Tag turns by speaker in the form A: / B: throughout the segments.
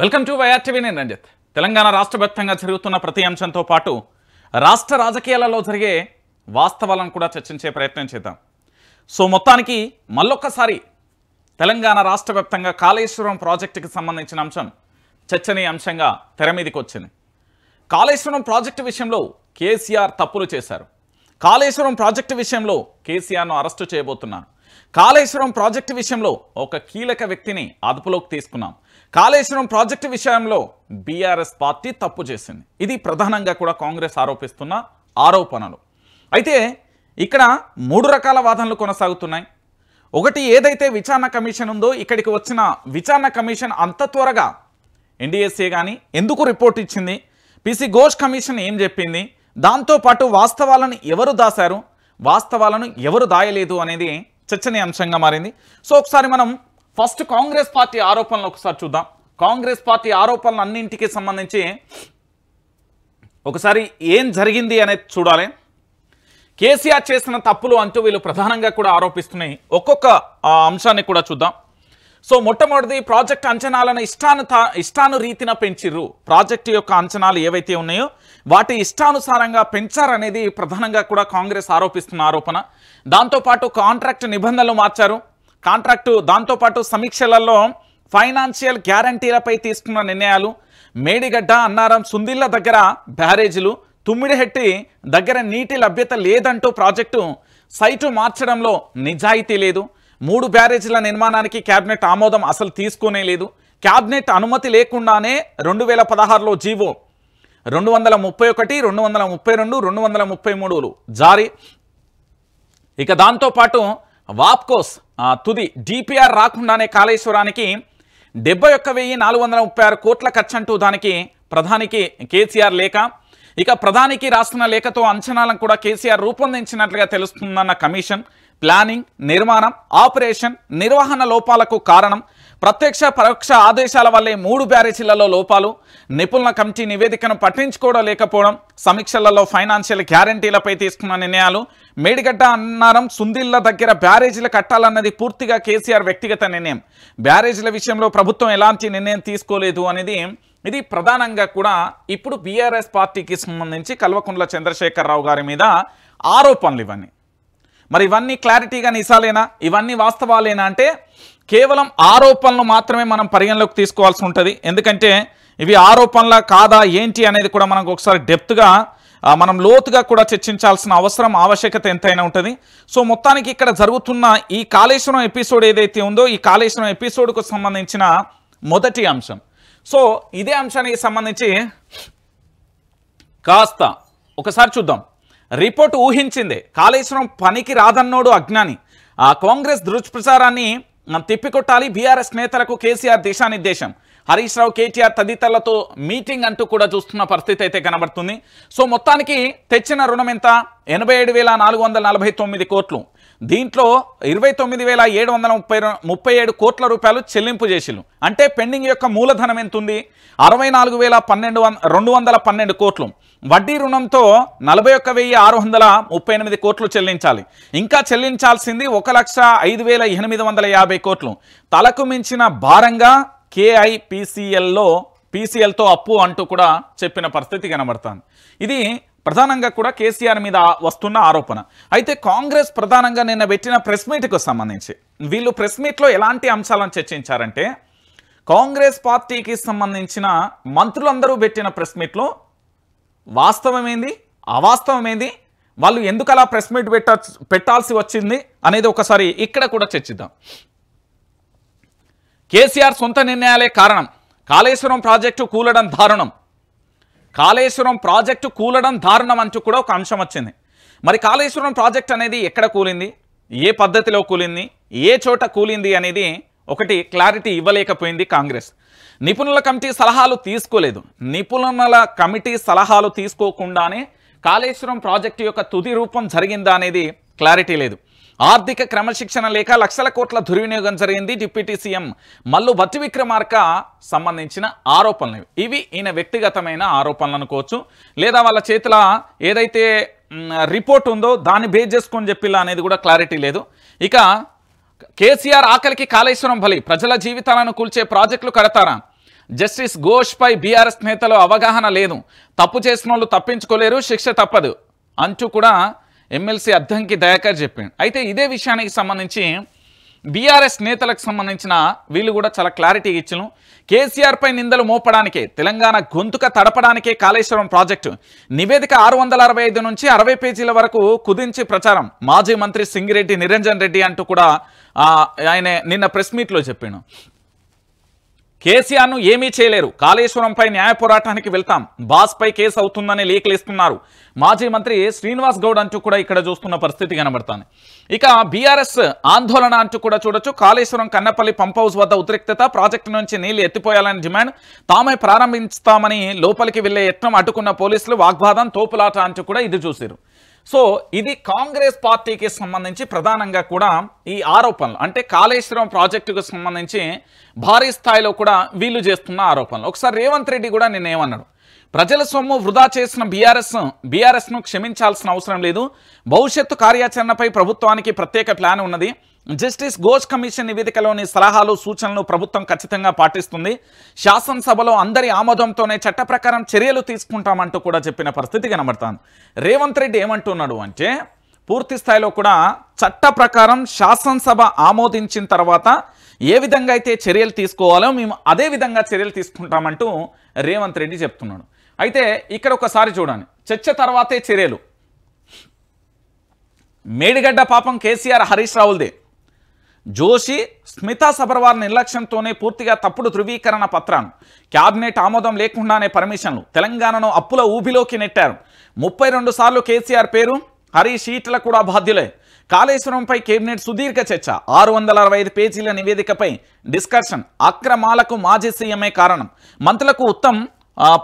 A: Welcome to YR TV నేను రంజిత్. తెలంగాణ రాష్ట్ర వ్యాప్తంగా జరుగుతున్న ప్రతి అంశంతో పాటు రాష్ట్ర రాజకీయాలలో జరిగే వాస్తవాలను కూడా చర్చించే ప్రయత్నం చేద్దాం. సో మొత్తానికి మళ్ళొక్కసారి తెలంగాణ రాష్ట్ర వ్యాప్తంగా కాళేశ్వరం ప్రాజెక్టుకి సంబంధించిన అంశం చర్చనీయ అంశంగా తెర మీదకి వచ్చింది. కాళేశ్వరం ప్రాజెక్టు విషయంలో కేసీఆర్ తప్పులు చేశారు. కాళేశ్వరం ప్రాజెక్టు విషయంలో కేసీఆర్ను అరెస్టు చేయబోతున్నారు. కాళేశ్వరం ప్రాజెక్టు విషయంలో ఒక కీలక వ్యక్తిని అదుపులోకి తీసుకున్నాం. కాళేశ్వరం ప్రాజెక్టు విషయంలో బీఆర్ఎస్ పార్టీ తప్పు చేసింది. ఇది ప్రధానంగా కూడా కాంగ్రెస్ ఆరోపిస్తున్న ఆరోపణలు. అయితే ఇక్కడ మూడు రకాల వాదనలు కొనసాగుతున్నాయి. ఒకటి, ఏదైతే విచారణ కమిషన్ ఉందో ఇక్కడికి వచ్చిన విచారణ కమిషన్ అంత త్వరగా ఎన్డీఎస్ఏ కానీ ఎందుకు రిపోర్ట్ ఇచ్చింది, పీసీ ఘోష్ కమిషన్ ఏం చెప్పింది, దాంతోపాటు వాస్తవాలను ఎవరు దాశారు, వాస్తవాలను ఎవరు దాయలేదు అనేది చర్చనీయాంశంగా మారింది. సో ఒకసారి మనం ఫస్ట్ కాంగ్రెస్ పార్టీ ఆరోపణలు ఒకసారి చూద్దాం. కాంగ్రెస్ పార్టీ ఆరోపణలు అన్నింటికి సంబంధించి ఒకసారి ఏం జరిగింది అనేది చూడాలి. కేసీఆర్ చేసిన తప్పులు అంటూ వీళ్ళు ప్రధానంగా కూడా ఆరోపిస్తున్నాయి. ఒక్కొక్క అంశాన్ని కూడా చూద్దాం. సో మొట్టమొదటిది, ప్రాజెక్ట్ అంచనాలను ఇష్టానురీతిన పెంచిర్రు. ప్రాజెక్టు యొక్క అంచనాలు ఏవైతే ఉన్నాయో వాటి ఇష్టానుసారంగా పెంచారనేది ప్రధానంగా కూడా కాంగ్రెస్ ఆరోపిస్తున్న ఆరోపణ. దాంతోపాటు కాంట్రాక్ట్ నిబంధనలు మార్చారు. కాంట్రాక్టు దాంతోపాటు సమీక్షలలో ఫైనాన్షియల్ గ్యారంటీలపై తీసుకున్న నిర్ణయాలు, మేడిగడ్డ, అన్నారం, సుందిళ్ళ దగ్గర బ్యారేజీలు, తుమ్మిడిహెట్టి దగ్గర నీటి లభ్యత లేదంటూ ప్రాజెక్టు సైటు మార్చడంలో నిజాయితీ లేదు. 3 బ్యారేజీల నిర్మాణానికి క్యాబినెట్ ఆమోదం అసలు తీసుకోనే లేదు. క్యాబినెట్ అనుమతి లేకుండానే 2016లో జీవో 231, 232, 233 జారీ. ఇక దాంతోపాటు వాప్కోస్ తుది డిపిఆర్ రాకుండానే కాళేశ్వరానికి 71,436 కోట్ల ఖర్చంటూ దానికి ప్రధానికి కేసీఆర్ లేఖ. ఇక ప్రధానికి రాస్తున్న లేఖతో అంచనాలను కూడా కేసీఆర్ రూపొందించినట్లుగా తెలుస్తుందన్న కమిషన్. ప్లానింగ్, నిర్మాణం, ఆపరేషన్, నిర్వహణ లోపాలకు కారణం. ప్రత్యక్ష పరోక్ష ఆదేశాల వల్లే 3 బ్యారేజీలలో లోపాలు. నిపుణుల కమిటీ నివేదికను పట్టించుకోవడం లేకపోవడం. సమీక్షలలో ఫైనాన్షియల్ గ్యారంటీలపై తీసుకున్న నిర్ణయాలు. మేడిగడ్డ, అన్నారం, సుందిళ్ళ దగ్గర బ్యారేజీలు కట్టాలన్నది పూర్తిగా కేసీఆర్ వ్యక్తిగత నిర్ణయం. బ్యారేజీల విషయంలో ప్రభుత్వం ఎలాంటి నిర్ణయం తీసుకోలేదు అనేది ఇది ప్రధానంగా కూడా ఇప్పుడు బీఆర్ఎస్ పార్టీకి సంబంధించి కల్వకుంట్ల చంద్రశేఖరరావు గారి మీద ఆరోపణలు ఇవన్నీ. మరి ఇవన్నీ క్లారిటీగా నిజాలేనా, ఇవన్నీ వాస్తవాలేనా అంటే కేవలం ఆరోపణలు మాత్రమే మనం పరిగణలోకి తీసుకోవాల్సి ఉంటుంది. ఎందుకంటే ఇవి ఆరోపణల కాదా ఏంటి అనేది కూడా మనకు ఒకసారి డెప్త్గా మనం లోతుగా కూడా చర్చించాల్సిన ఆవశ్యకత ఎంతైనా ఉంటుంది. సో మొత్తానికి ఇక్కడ జరుగుతున్న ఈ కాళేశ్వరం ఎపిసోడ్ ఏదైతే ఉందో ఈ కాళేశ్వరం ఎపిసోడ్కు సంబంధించిన మొదటి అంశం. సో ఇదే అంశానికి సంబంధించి కాస్త ఒకసారి చూద్దాం. రిపోర్ట్ ఊహించిందే, కాళేశ్వరం పనికి రాదన్నోడు అజ్ఞాని. కాంగ్రెస్ దుష్ప్రచారాన్ని తిప్పికొట్టాలి, బీఆర్ఎస్ నేతలకు కేసీఆర్ దిశానిర్దేశం. హరీష్ రావు, కేటీఆర్ తదితరులతో మీటింగ్ అంటూ కూడా చూస్తున్న పరిస్థితి అయితే కనబడుతుంది. సో మొత్తానికి తెచ్చిన రుణం ఎంత? 87,449 కోట్లు. దీంట్లో 29,737 కోట్ల రూపాయలు చెల్లింపు చేసిళ్ళు. అంటే పెండింగ్ యొక్క మూలధనం ఎంత ఉంది? 64,212 కోట్లు. వడ్డీ రుణంతో 41,638 కోట్లు చెల్లించాలి. ఇంకా చెల్లించాల్సింది 1,05,850 కోట్లు. తలకు మించిన భారంగా పీసీఎల్తో అప్పు అంటూ కూడా చెప్పిన పరిస్థితి కనబడుతుంది. ఇది ప్రధానంగా కూడా కేసీఆర్ మీద వస్తున్న ఆరోపణ. అయితే కాంగ్రెస్ ప్రధానంగా నిన్న పెట్టిన ప్రెస్ మీట్కు సంబంధించి వీళ్ళు ప్రెస్ మీట్లో ఎలాంటి అంశాలను చర్చించారంటే, కాంగ్రెస్ పార్టీకి సంబంధించిన మంత్రులందరూ పెట్టిన ప్రెస్ మీట్లో వాస్తవమేంది, అవాస్తవమేంది, వాళ్ళు ఎందుకు అలా ప్రెస్ మీట్ పెట్టాల్సి వచ్చింది అనేది ఒకసారి ఇక్కడ కూడా చర్చిద్దాం. కేసీఆర్ సొంత నిర్ణయాలే కారణం, కాళేశ్వరం ప్రాజెక్టు కూలడం దారుణం, కాళేశ్వరం ప్రాజెక్టు కూలడం దారుణం అంటూ కూడా ఒక అంశం వచ్చింది. మరి కాళేశ్వరం ప్రాజెక్ట్ అనేది ఎక్కడ కూలింది, ఏ పద్ధతిలో కూలింది, ఏ చోట కూలింది అనేది ఒకటి క్లారిటీ ఇవ్వలేకపోయింది కాంగ్రెస్. నిపుణుల కమిటీ సలహాలు తీసుకోలేదు. నిపుణుల కమిటీ సలహాలు తీసుకోకుండానే కాళేశ్వరం ప్రాజెక్టు యొక్క తుది రూపం జరిగిందా అనేది క్లారిటీ లేదు. ఆర్థిక క్రమశిక్షణ లేక లక్షల కోట్ల దుర్వినియోగం జరిగింది. డిప్యూటీ సీఎం మల్లు భట్టి విక్రమార్క సంబంధించిన ఆరోపణలు ఇవి. ఈయన వ్యక్తిగతమైన ఆరోపణలు అనుకోవచ్చు, లేదా వాళ్ళ చేతుల ఏదైతే రిపోర్ట్ ఉందో దాన్ని బేస్ చేసుకొని చెప్పిలా అనేది కూడా క్లారిటీ లేదు. ఇక కేసీఆర్ ఆకలికి కాళేశ్వరం బలి, ప్రజల జీవితాలను కూల్చే ప్రాజెక్టులు కడతారా? జస్టిస్ ఘోష్పై బీఆర్ఎస్ నేతలు అవగాహన లేదు, తప్పు చేసిన వాళ్ళు తప్పించుకోలేరు, శిక్ష తప్పదు అంటూ కూడా ఎమ్మెల్సీ అద్దంకి దయాకర్ చెప్పిండు. అయితే ఇదే విషయానికి సంబంధించి బీఆర్ఎస్ నేతలకు సంబంధించిన వీళ్ళు కూడా చాలా క్లారిటీ ఇచ్చారు. కేసీఆర్పై నిందలు మోపడానికే, తెలంగాణ గొంతుక తడపడానికే కాళేశ్వరం ప్రాజెక్టు నివేదిక 665 నుంచి 60 పేజీల వరకు కుదించి ప్రచారం. మాజీ మంత్రి సింగిరెడ్డి నిరంజన్ రెడ్డి అంటూ కూడా ఆయన నిన్న ప్రెస్ మీట్లో చెప్పాను. కేసీఆర్ను ఏమీ చేయలేరు, కాళేశ్వరంపై న్యాయ పోరాటానికి వెళ్తాం, బాస్పై కేసు అవుతుందని లీకులు ఇస్తున్నారు మాజీ మంత్రి శ్రీనివాస్ గౌడ్ అంటూ కూడా ఇక్కడ చూస్తున్న పరిస్థితి కనబడుతుంది. ఇక బీఆర్ఎస్ ఆందోళన అంటూ కూడా చూడొచ్చు. కాళేశ్వరం కన్నపల్లి పంప్ హౌస్ వద్ద ఉద్రిక్తత, ప్రాజెక్టు నుంచి నీళ్లు ఎత్తిపోయాలని డిమాండ్, తామే ప్రారంభిస్తామని లోపలికి వెళ్లే యత్నం అడ్డుకున్న పోలీసులు, వాగ్వాదం, తోపులాట అంటూ కూడా ఇది చూసారు. సో ఇది కాంగ్రెస్ పార్టీకి సంబంధించి ప్రధానంగా కూడా ఈ ఆరోపణలు, అంటే కాళేశ్వరం ప్రాజెక్టుకు సంబంధించి భారీ స్థాయిలో కూడా వీళ్ళు చేస్తున్న ఆరోపణలు. ఒకసారి రేవంత్ రెడ్డి కూడా నిన్నేమన్నాడు, ప్రజల సొమ్ము వృధా చేసిన బీఆర్ఎస్ను క్షమించాల్సిన అవసరం లేదు, భవిష్యత్తు కార్యాచరణపై ప్రభుత్వానికి ప్రత్యేక ప్లాన్ ఉన్నది, జస్టిస్ ఘోష్ కమిషన్ నివేదికలోని సలహాలు సూచనలు ప్రభుత్వం ఖచ్చితంగా పాటిస్తుంది, శాసనసభలో అందరి ఆమోదంతోనే చట్ట ప్రకారం చర్యలు తీసుకుంటామంటూ కూడా చెప్పిన పరిస్థితి కనబడుతుంది. రేవంత్ రెడ్డి ఏమంటున్నాడు అంటే పూర్తి స్థాయిలో కూడా చట్ట ప్రకారం శాసనసభ ఆమోదించిన తర్వాత ఏ విధంగా అయితే చర్యలు తీసుకోవాలో మేము అదే విధంగా చర్యలు తీసుకుంటామంటూ రేవంత్ రెడ్డి చెప్తున్నాడు. అయితే ఇక్కడ ఒకసారి చూడండి, చర్చ తర్వాతే చర్యలు. మేడిగడ్డ పాపం కేసీఆర్ హరీష్ రావులదే, జోషి స్మితా సబర్వాల్ నిర్లక్ష్యంతోనే పూర్తిగా తప్పుడు ధృవీకరణ పత్రాన్ని, క్యాబినెట్ ఆమోదం లేకుండానే పర్మిషన్లు, తెలంగాణను అప్పుల ఊబిలోకి నెట్టారు, 32 సార్లు కేసీఆర్ పేరు, హరీష్ ఈటల కూడా బాధ్యులే, కాళేశ్వరంపై కేబినెట్ సుదీర్ఘ చర్చ, 665 పేజీల నివేదికపై డిస్కషన్, అక్రమాలకు మాజీ సీఎంఏ కారణం, మంత్రులకు ఉత్తమ్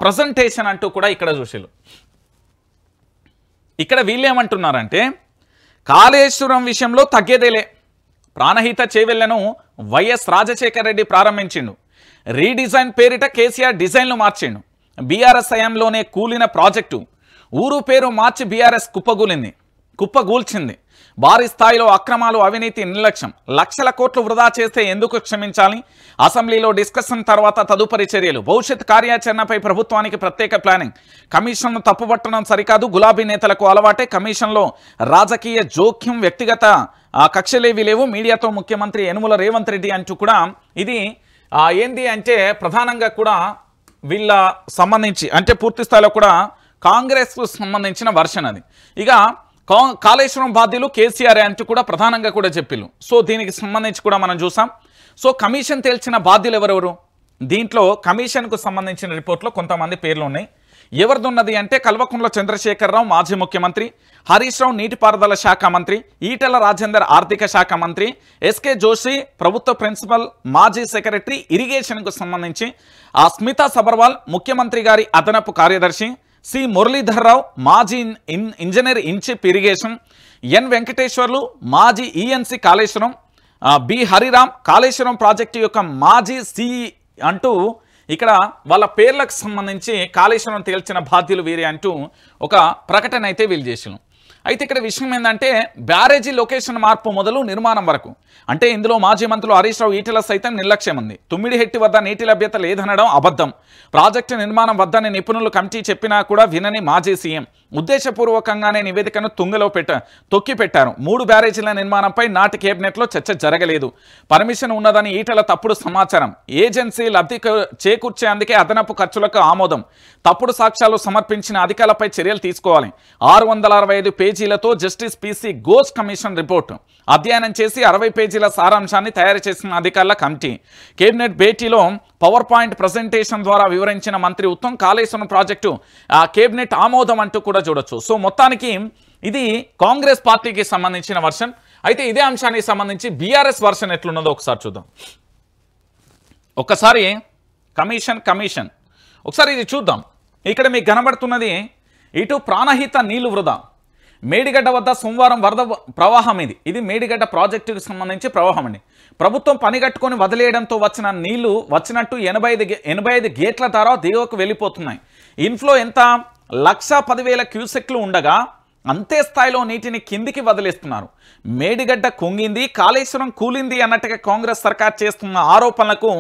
A: ప్రజెంటేషన్ అంటూ కూడా ఇక్కడ చూసారు. ఇక్కడ వీళ్ళేమంటున్నారంటే కాళేశ్వరం విషయంలో తగ్గేదేలే, ప్రాణహిత చేవెళ్లను వైఎస్ రాజశేఖర రెడ్డి ప్రారంభించిండు, రీడిజైన్ పేరిట కేసీఆర్ డిజైన్లు మార్చిండు, బీఆర్ఎస్ హయాంలోనే కూలిన ప్రాజెక్టు, ఊరు పేరు మార్చి బీఆర్ఎస్ కుప్పగూల్చింది, భారీ స్థాయిలో అక్రమాలు, అవినీతి, నిర్లక్ష్యం, లక్షల కోట్లు వృధా చేస్తే ఎందుకు క్షమించాలి, అసెంబ్లీలో డిస్కషన్ తర్వాత తదుపరి చర్యలు, భవిష్యత్ కార్యాచరణపై ప్రభుత్వానికి ప్రత్యేక ప్లానింగ్, కమిషన్ను తప్పుపట్టడం సరికాదు, గులాబీ నేతలకు అలవాటే, కమిషన్లో రాజకీయ జోక్యం, వ్యక్తిగత కక్షలేవి లేవు, మీడియాతో ముఖ్యమంత్రి యనుమల రేవంత్ రెడ్డి అంటూ కూడా ఇది ఏంది అంటే ప్రధానంగా కూడా వీళ్ళ సంబంధించి అంటే పూర్తి స్థాయిలో కూడా కాంగ్రెస్కు సంబంధించిన వర్షన్ అది. ఇక కాళేశ్వరం బాధ్యులు కేసీఆర్ అంటూ కూడా ప్రధానంగా కూడా చెప్పిల్లు. సో దీనికి సంబంధించి కూడా మనం చూసాం. సో కమిషన్ తేల్చిన బాధ్యులు ఎవరెవరు, దీంట్లో కమిషన్కు సంబంధించిన రిపోర్ట్లో కొంతమంది పేర్లు ఉన్నాయి. ఎవరిదున్నది అంటే కల్వకుంట్ల చంద్రశేఖరరావు మాజీ ముఖ్యమంత్రి, హరీష్ రావు నీటిపారుదల శాఖ మంత్రి, ఈటెల రాజేందర్ ఆర్థిక శాఖ మంత్రి, ఎస్కే జోషి ప్రభుత్వ ప్రిన్సిపల్ మాజీ సెక్రటరీ ఇరిగేషన్కు సంబంధించి, స్మితా సబర్వాల్ ముఖ్యమంత్రి గారి అదనపు కార్యదర్శి, సి మురళీధర్రావు మాజీ engineer in chief irrigation, N Venkateswarlu మాజీ ENC Kaleshwaram, B Hariram Kaleshwaram project యొక్క మాజీ సిఈ అంటూ ఇక్కడ వాళ్ళ పేర్లకు సంబంధించి కాళేశ్వరం తేల్చిన బాధ్యులు వీరే అంటూ ఒక ప్రకటన అయితే వీళ్ళు చేసినాం. అయితే ఇక్కడ విషయం ఏంటంటే బ్యారేజీ లొకేషన్ మార్పు మొదలు నిర్మాణం వరకు, అంటే ఇందులో మాజీ మంత్రులు హరీష్ రావు ఈటెల సైతం నిర్లక్ష్యం ఉంది, తుమ్మిడిహెట్టి వద్ద నీటి లభ్యత లేదనడం అబద్ధం, ప్రాజెక్టు నిర్మాణం వద్దని నిపుణులు కమిటీ చెప్పినా కూడా వినని మాజీ సీఎం, ఉద్దేశపూర్వకంగానే నివేదికను తుంగలో తొక్కిపెట్టారు, 3 బ్యారేజీల నిర్మాణంపై నాటి కేబినెట్లో చర్చ జరగలేదు, పర్మిషన్ ఉన్నదని ఈటెల తప్పుడు సమాచారం, ఏజెన్సీ లబ్ధి చేకూర్చేందుకే అదనపు ఖర్చులకు ఆమోదం, తప్పుడు సాక్ష్యాలు సమర్పించిన అధికారులపై చర్యలు తీసుకోవాలి, 665 పేజీలతో justice PC Ghosh commission report అధ్యయనం చేసి 60 పేజీల సారాంశాన్ని తయారు చేసిన అధికారుల కమిటీ, కేబినెట్ భేటీలో పవర్ పాయింట్ ప్రజెంటేషన్ ద్వారా వివరించిన మంత్రి ఉత్తమ్, కాళేశ్వరం ప్రాజెక్టు కేబినెట్ ఆమోదం అంటూ కూడా చూడొచ్చు. సో మొత్తానికి ఇది కాంగ్రెస్ పార్టీకి సంబంధించిన వర్షన్. అయితే ఇదే అంశానికి సంబంధించి బీఆర్ఎస్ వర్షన్ ఎట్లున్నదో ఒకసారి చూద్దాం. ఒక్కసారి కమిషన్ ఒకసారి ఇది చూద్దాం. ఇక్కడ మీకు కనబడుతున్నది ఇటు ప్రాణహిత నీళ్లు వృధా, మేడిగడ్డ వద్ద సోమవారం వరద ప్రవాహం, ఇది మేడిగడ్డ ప్రాజెక్టుకు సంబంధించి ప్రవాహం అండి. ప్రభుత్వం పనిగట్టుకొని వదిలేయడంతో వచ్చిన నీళ్లు వచ్చినట్టు 85 గేట్ల ద్వారా దిగువకు వెళ్ళిపోతున్నాయి. ఇన్ఫ్లో ఎంత 1,10,000 క్యూసెక్లు ఉండగా అంతే స్థాయిలో నీటిని కిందికి వదిలేస్తున్నారు. మేడిగడ్డ కుంగింది, కాళేశ్వరం కూలింది అన్నట్టుగా కాంగ్రెస్ సర్కార్ చేస్తున్న ఆరోపణలకు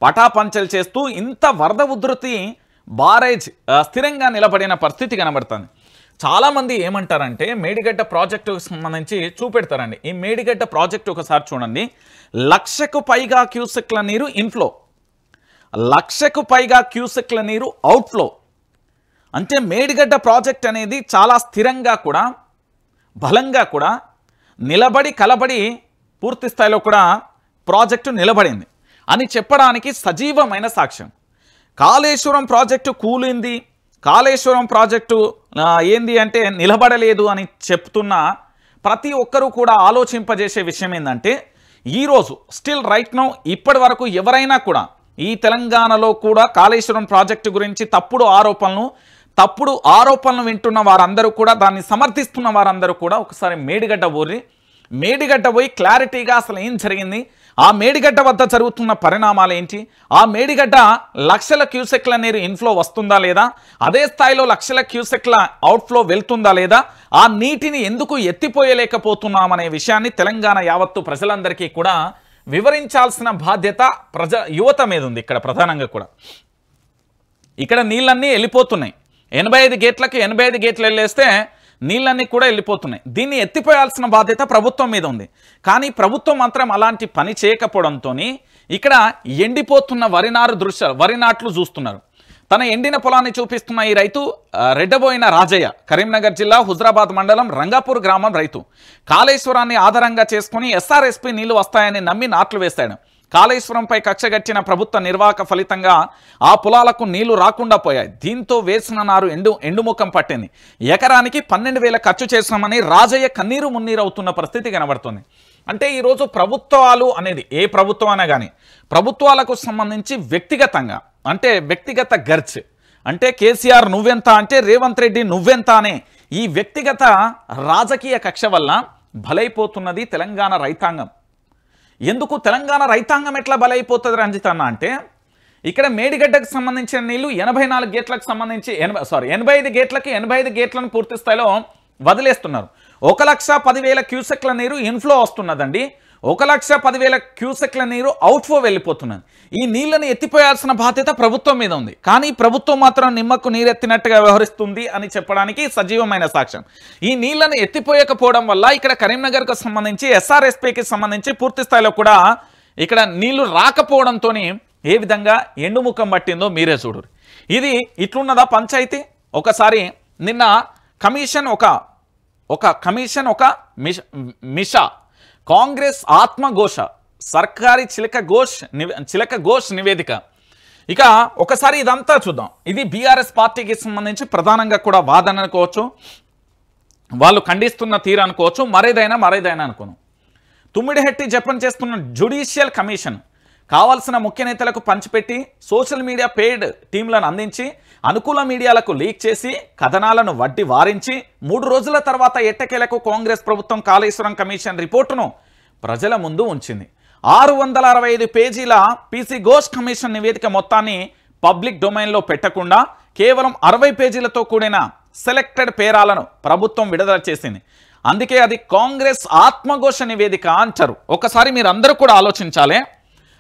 A: పటాపంచలు చేస్తూ ఇంత వరద ఉధృతి బారేజ్ స్థిరంగా నిలబడిన పరిస్థితి కనబడుతుంది. చాలామంది ఏమంటారంటే మేడిగడ్డ ప్రాజెక్టుకు సంబంధించి చూపెడతారండి. ఈ మేడిగడ్డ ప్రాజెక్టు ఒకసారి చూడండి, 1,00,000కు పైగా క్యూసెక్ల నీరు ఇన్ఫ్లో, 1,00,000కు పైగా క్యూసెక్ల నీరు అవుట్ఫ్లో. అంటే మేడిగడ్డ ప్రాజెక్ట్ అనేది చాలా స్థిరంగా కూడా బలంగా కూడా నిలబడి కలబడి పూర్తి స్థాయిలో కూడా ప్రాజెక్టు నిలబడింది అని చెప్పడానికి సజీవమైన సాక్ష్యం. కాళేశ్వరం ప్రాజెక్టు కూలింది, కాళేశ్వరం ప్రాజెక్టు ఏంది అంటే నిలబడలేదు అని చెప్తున్న ప్రతి ఒక్కరూ కూడా ఆలోచింపజేసే విషయం ఏంటంటే, ఈరోజు స్టిల్ రైట్ నౌ ఇప్పటి వరకు ఎవరైనా కూడా ఈ తెలంగాణలో కూడా కాళేశ్వరం ప్రాజెక్టు గురించి తప్పుడు ఆరోపణలు వింటున్న వారందరూ కూడా, దాన్ని సమర్థిస్తున్న వారందరూ కూడా ఒకసారి మేడిగడ్డ పోయి క్లారిటీగా అసలు ఏం జరిగింది, ఆ మేడిగడ్డ వద్ద జరుగుతున్న పరిణామాలు ఏంటి, ఆ మేడిగడ్డ 1,00,000 క్యూసెక్ల నీరు ఇన్ఫ్లో వస్తుందా లేదా, అదే స్థాయిలో 1,00,000 క్యూసెక్ల అవుట్ఫ్లో వెళ్తుందా లేదా, ఆ నీటిని ఎందుకు ఎత్తిపోయలేకపోతున్నామనే విషయాన్ని తెలంగాణ యావత్తు ప్రజలందరికీ కూడా వివరించాల్సిన బాధ్యత యువత మీద ఉంది. ఇక్కడ ప్రధానంగా కూడా ఇక్కడ నీళ్ళన్నీ వెళ్ళిపోతున్నాయి. 85 గేట్లకు 85 గేట్లు వెళ్ళేస్తే నీళ్ళన్నీ కూడా వెళ్ళిపోతున్నాయి. దీన్ని ఎత్తిపోయాల్సిన బాధ్యత ప్రభుత్వం మీద ఉంది. కానీ ప్రభుత్వం మాత్రం అలాంటి పని చేయకపోవడంతో ఇక్కడ ఎండిపోతున్న వరి నాట్లు చూస్తున్నారు. తన ఎండిన పొలాన్ని చూపిస్తున్న ఈ రైతు రెడ్డబోయిన రాజయ్య, కరీంనగర్ జిల్లా హుజరాబాద్ మండలం రంగాపూర్ గ్రామం రైతు. కాళేశ్వరాన్ని ఆధారంగా చేసుకుని ఎస్ఆర్ఎస్పీ నీళ్లు వస్తాయని నమ్మి నాట్లు వేశాడు. కాళేశ్వరంపై కక్షగట్టిన ప్రభుత్వ నిర్వాహక ఫలితంగా ఆ పొలాలకు నీళ్లు రాకుండా పోయాయి. దీంతో వేసిన నారు ఎండుముఖం పట్టింది. ఎకరానికి 12,000 ఖర్చు చేసినామని రాజయ్య కన్నీరు మున్నీరు అవుతున్న పరిస్థితి కనబడుతుంది. అంటే ఈరోజు ప్రభుత్వాలు అనేది ఏ ప్రభుత్వం అయినా కానీ ప్రభుత్వాలకు సంబంధించి వ్యక్తిగతంగా అంటే వ్యక్తిగత గర్జ్ అంటే కేసీఆర్ నువ్వెంత అంటే రేవంత్ రెడ్డి నువ్వెంత అనే ఈ వ్యక్తిగత రాజకీయ కక్ష వల్ల బలైపోతున్నది తెలంగాణ రైతాంగం. ఎందుకు తెలంగాణ రైతాంగం ఎట్లా బలైపోతుంది రంజిత్ అన్న అంటే, ఇక్కడ మేడిగడ్డకు సంబంధించిన నీళ్లు 84 గేట్లకు సంబంధించి 85 గేట్లకి 85 గేట్లను పూర్తి స్థాయిలో వదిలేస్తున్నారు. 1,10,000 క్యూసెక్ల నీరు ఇన్ఫ్లో వస్తున్నదండి, 1,10,000 క్యూసెక్ల నీరు అవుట్ఫ్లో వెళ్ళిపోతున్నది. ఈ నీళ్లను ఎత్తిపోయాల్సిన బాధ్యత ప్రభుత్వం మీద ఉంది. కానీ ప్రభుత్వం మాత్రం నిమ్మకు నీరెత్తినట్టుగా వ్యవహరిస్తుంది అని చెప్పడానికి సజీవమైన సాక్ష్యం. ఈ నీళ్లను ఎత్తిపోయకపోవడం వల్ల ఇక్కడ కరీంనగర్కు సంబంధించి ఎస్ఆర్ఎస్పీకి సంబంధించి పూర్తి స్థాయిలో కూడా ఇక్కడ నీళ్లు రాకపోవడంతో ఏ విధంగా ఎండుముఖం పట్టిందో మీరే చూడరు. ఇది ఇట్లున్నదా పంచాయతీ? ఒకసారి నిన్న కమిషన్ ఒక మిషా కాంగ్రెస్ ఆత్మఘోష సర్కారీ చిలక ఘోష్ నివేదిక. ఇక ఒకసారి ఇదంతా చూద్దాం. ఇది బీఆర్ఎస్ పార్టీకి సంబంధించి ప్రధానంగా కూడా వాదన అనుకోవచ్చు, వాళ్ళు ఖండిస్తున్న తీరు అనుకోవచ్చు, మరేదైనా అనుకోను. తుమ్మిడిహెట్టి జపం చేస్తున్న జ్యుడిషియల్ కమిషన్ కావాల్సిన ముఖ్య నేతలకు పంచిపెట్టి సోషల్ మీడియా పెయిడ్ టీంలను అందించి అనుకూల మీడియాలకు లీక్ చేసి కథనాలను వడ్డి వారించి 3 రోజుల తర్వాత ఎట్టకేలకు కాంగ్రెస్ ప్రభుత్వం కాళేశ్వరం కమిషన్ రిపోర్టును ప్రజల ముందు ఉంచింది. 665 పేజీల పీసీ ఘోష్ కమిషన్ నివేదిక మొత్తాన్ని పబ్లిక్ డొమైన్లో పెట్టకుండా కేవలం 60 పేజీలతో కూడిన సెలెక్టెడ్ పేరాలను ప్రభుత్వం విడుదల చేసింది. అందుకే అది కాంగ్రెస్ ఆత్మఘోష నివేదిక అంటారు. ఒకసారి మీరు అందరూ కూడా ఆలోచించాలి.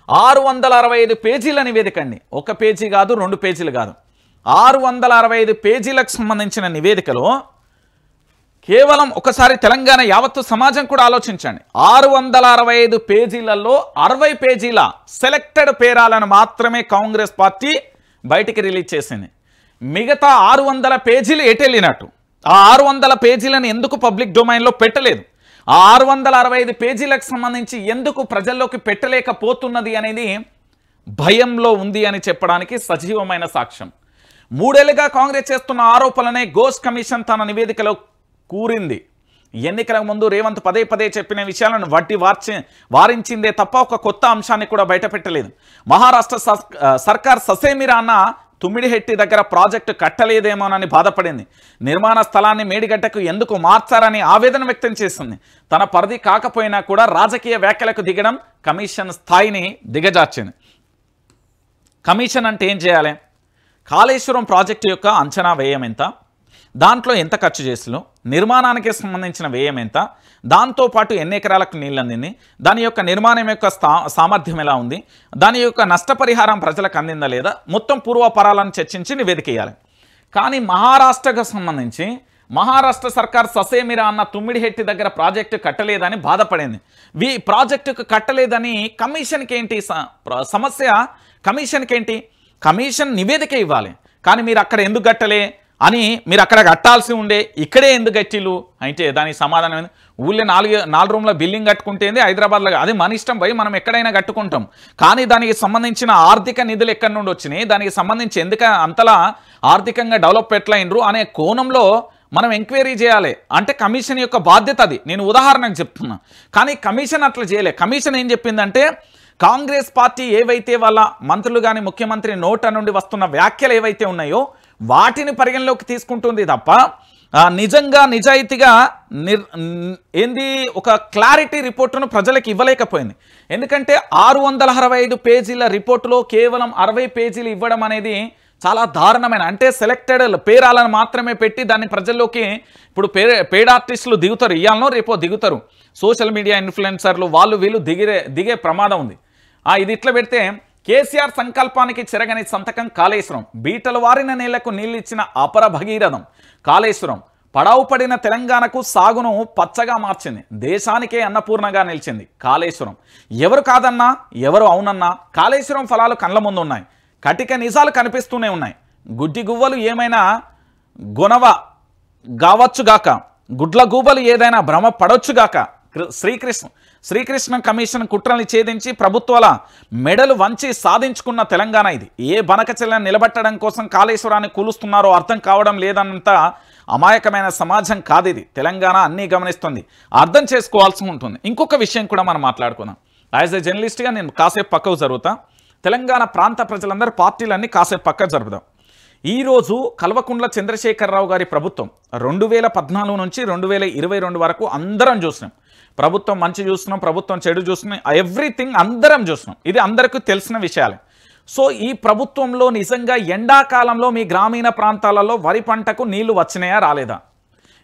A: 665 పేజీల నివేదిక అండి, 1 పేజీ కాదు 2 పేజీలు కాదు, 665 పేజీలకు సంబంధించిన నివేదికలో కేవలం ఒకసారి తెలంగాణ యావత్తు సమాజం కూడా ఆలోచించండి. 665 పేజీలలో 60 పేజీల సెలెక్టెడ్ పేరాలను మాత్రమే కాంగ్రెస్ పార్టీ బయటికి రిలీజ్ చేసింది. మిగతా 600 పేజీలు ఎటెళ్ళినట్టు? ఆ 600 పేజీలను ఎందుకు పబ్లిక్ డొమైన్లో పెట్టలేదు? ఆ 665 పేజీలకు సంబంధించి ఎందుకు ప్రజల్లోకి పెట్టలేకపోతున్నది అనేది భయంలో ఉంది అని చెప్పడానికి సజీవమైన సాక్ష్యం. 3 ఏళ్లుగా కాంగ్రెస్ చేస్తున్న ఆరోపణలనే ఘోష్ కమిషన్ తన నివేదికలో కూరింది. ఎన్నికల ముందు రేవంత్ పదే చెప్పిన విషయాలను వారించిందే తప్ప ఒక కొత్త అంశాన్ని కూడా బయటపెట్టలేదు. మహారాష్ట్ర సర్కార్ ససేమిరా అన్న తుమ్మిడిహెట్టి దగ్గర ప్రాజెక్టు కట్టలేదేమోనని బాధపడింది. నిర్మాణ స్థలాన్ని మేడిగడ్డకు ఎందుకు మార్చారని ఆవేదన వ్యక్తం చేసింది. తన పరిధి కాకపోయినా కూడా రాజకీయ వ్యాఖ్యలకు దిగడం కమిషన్ స్థాయిని దిగజార్చింది. కమిషన్ అంటే ఏం చేయాలి? కాళేశ్వరం ప్రాజెక్టు యొక్క అంచనా వ్యయం ఎంత, దాంట్లో ఎంత ఖర్చు చేసిలో, నిర్మాణానికి సంబంధించిన వ్యయం ఎంత, దాంతోపాటు ఎన్ని ఎకరాలకు నీళ్ళు అందింది, దాని యొక్క నిర్మాణం యొక్క సామర్థ్యం ఎలా ఉంది, దాని యొక్క నష్టపరిహారం ప్రజలకు అందిందా లేదా, మొత్తం పూర్వపరాలను చర్చించి నివేదిక ఇవ్వాలి. కానీ మహారాష్ట్రకు సంబంధించి మహారాష్ట్ర సర్కార్ ససేమిరా అన్న తుమ్మిడిహెట్టి దగ్గర ప్రాజెక్టు కట్టలేదని బాధపడింది. ప్రాజెక్టుకు కట్టలేదని కమిషన్కి ఏంటి సమస్య? కమిషన్కి ఏంటి? కమిషన్ నివేదిక ఇవ్వాలి. కానీ మీరు అక్కడ ఎందుకు కట్టలే అని మీరు అక్కడ కట్టాల్సి ఉండే, ఇక్కడే ఎందుకు కట్టిలు అంటే దానికి సమాధానం ఏంది? ఊళ్ళో 4 రూమ్ల బిల్డింగ్ కట్టుకుంటేంది హైదరాబాద్లో, అది మన ఇష్టం పోయి మనం ఎక్కడైనా కట్టుకుంటాం. కానీ దానికి సంబంధించిన ఆర్థిక నిధులు ఎక్కడి నుండి వచ్చినాయి, దానికి సంబంధించి ఎందుకు అంతలా ఆర్థికంగా డెవలప్ ఎట్లయినరు అనే కోణంలో మనం ఎంక్వైరీ చేయాలి. అంటే కమిషన్ యొక్క బాధ్యత అది. నేను ఉదాహరణకు చెప్తున్నా. కానీ కమిషన్ అట్లా చేయలే. కమిషన్ ఏం చెప్పిందంటే కాంగ్రెస్ పార్టీ ఏవైతే వాళ్ళ మంత్రులు కానీ ముఖ్యమంత్రి నోట నుండి వస్తున్న వ్యాఖ్యలు ఏవైతే ఉన్నాయో వాటిని పరిగణలోకి తీసుకుంటుంది తప్ప నిజంగా నిజాయితీగా ఏంది ఒక క్లారిటీ రిపోర్టును ప్రజలకు ఇవ్వలేకపోయింది. ఎందుకంటే 665 పేజీల రిపోర్టులో కేవలం 60 పేజీలు ఇవ్వడం అనేది చాలా దారుణమైన, అంటే సెలెక్టెడ్ పేరాలను మాత్రమే పెట్టి దాన్ని ప్రజల్లోకి ఇప్పుడు పేడ్ ఆర్టిస్టులు దిగుతారు, ఇయ్యాలనో రేపో దిగుతారు, సోషల్ మీడియా ఇన్ఫ్లుయెన్సర్లు వాళ్ళు వీళ్ళు దిగే ప్రమాదం ఉంది. ఇది ఇట్లా పెడితే కేసీఆర్ సంకల్పానికి చెరగని సంతకం కాళేశ్వరం, బీటలు వారిన నీళ్లకు నీళ్ళిచ్చిన అపర భగీరథం కాళేశ్వరం, పడావు పడిన తెలంగాణకు సాగును పచ్చగా మార్చింది, దేశానికే అన్నపూర్ణగా నిలిచింది కాళేశ్వరం. ఎవరు కాదన్నా ఎవరు అవునన్నా కాళేశ్వరం ఫలాలు కళ్ళ ముందు ఉన్నాయి. కటిక నిజాలు కనిపిస్తూనే ఉన్నాయి. గుడ్డి గువ్వలు ఏమైనా గొనవ గావచ్చుగాక, గుడ్ల గూబలు ఏదైనా భ్రమ పడొచ్చుగాక. శ్రీకృష్ణ కమిషన్ కుట్రల్ని ఛేదించి ప్రభుత్వాల మెడలు వంచి సాధించుకున్న తెలంగాణ ఇది. ఏ బనకచెల్లని నిలబెట్టడం కోసం కాళేశ్వరాన్ని కూలుస్తున్నారో అర్థం కావడం లేదన్నంత అమాయకమైన సమాజం కాదు ఇది. తెలంగాణ అన్నీ గమనిస్తుంది, అర్థం చేసుకోవాల్సి ఉంటుంది. ఇంకొక విషయం కూడా మనం మాట్లాడుకుందాం. యాజ్ ఏ జర్నలిస్ట్గా నేను కాసేపు పక్కకు జరుగుతా. తెలంగాణ ప్రాంత ప్రజలందరూ పార్టీలన్నీ కాసేపు పక్కకు జరుపుదాం. ఈరోజు కల్వకుంట్ల చంద్రశేఖరరావు గారి ప్రభుత్వం 2014 నుంచి 2022 వరకు అందరం చూసినాం. ప్రభుత్వం మంచి చూస్తున్నాం, ప్రభుత్వం చెడు చూస్తున్నాం, ఎవ్రీథింగ్ అందరం చూస్తున్నాం. ఇది అందరికీ తెలిసిన విషయాలే. సో ఈ ప్రభుత్వంలో నిజంగా ఎండాకాలంలో మీ గ్రామీణ ప్రాంతాలలో వరి పంటకు నీళ్లు వచ్చినాయా రాలేదా?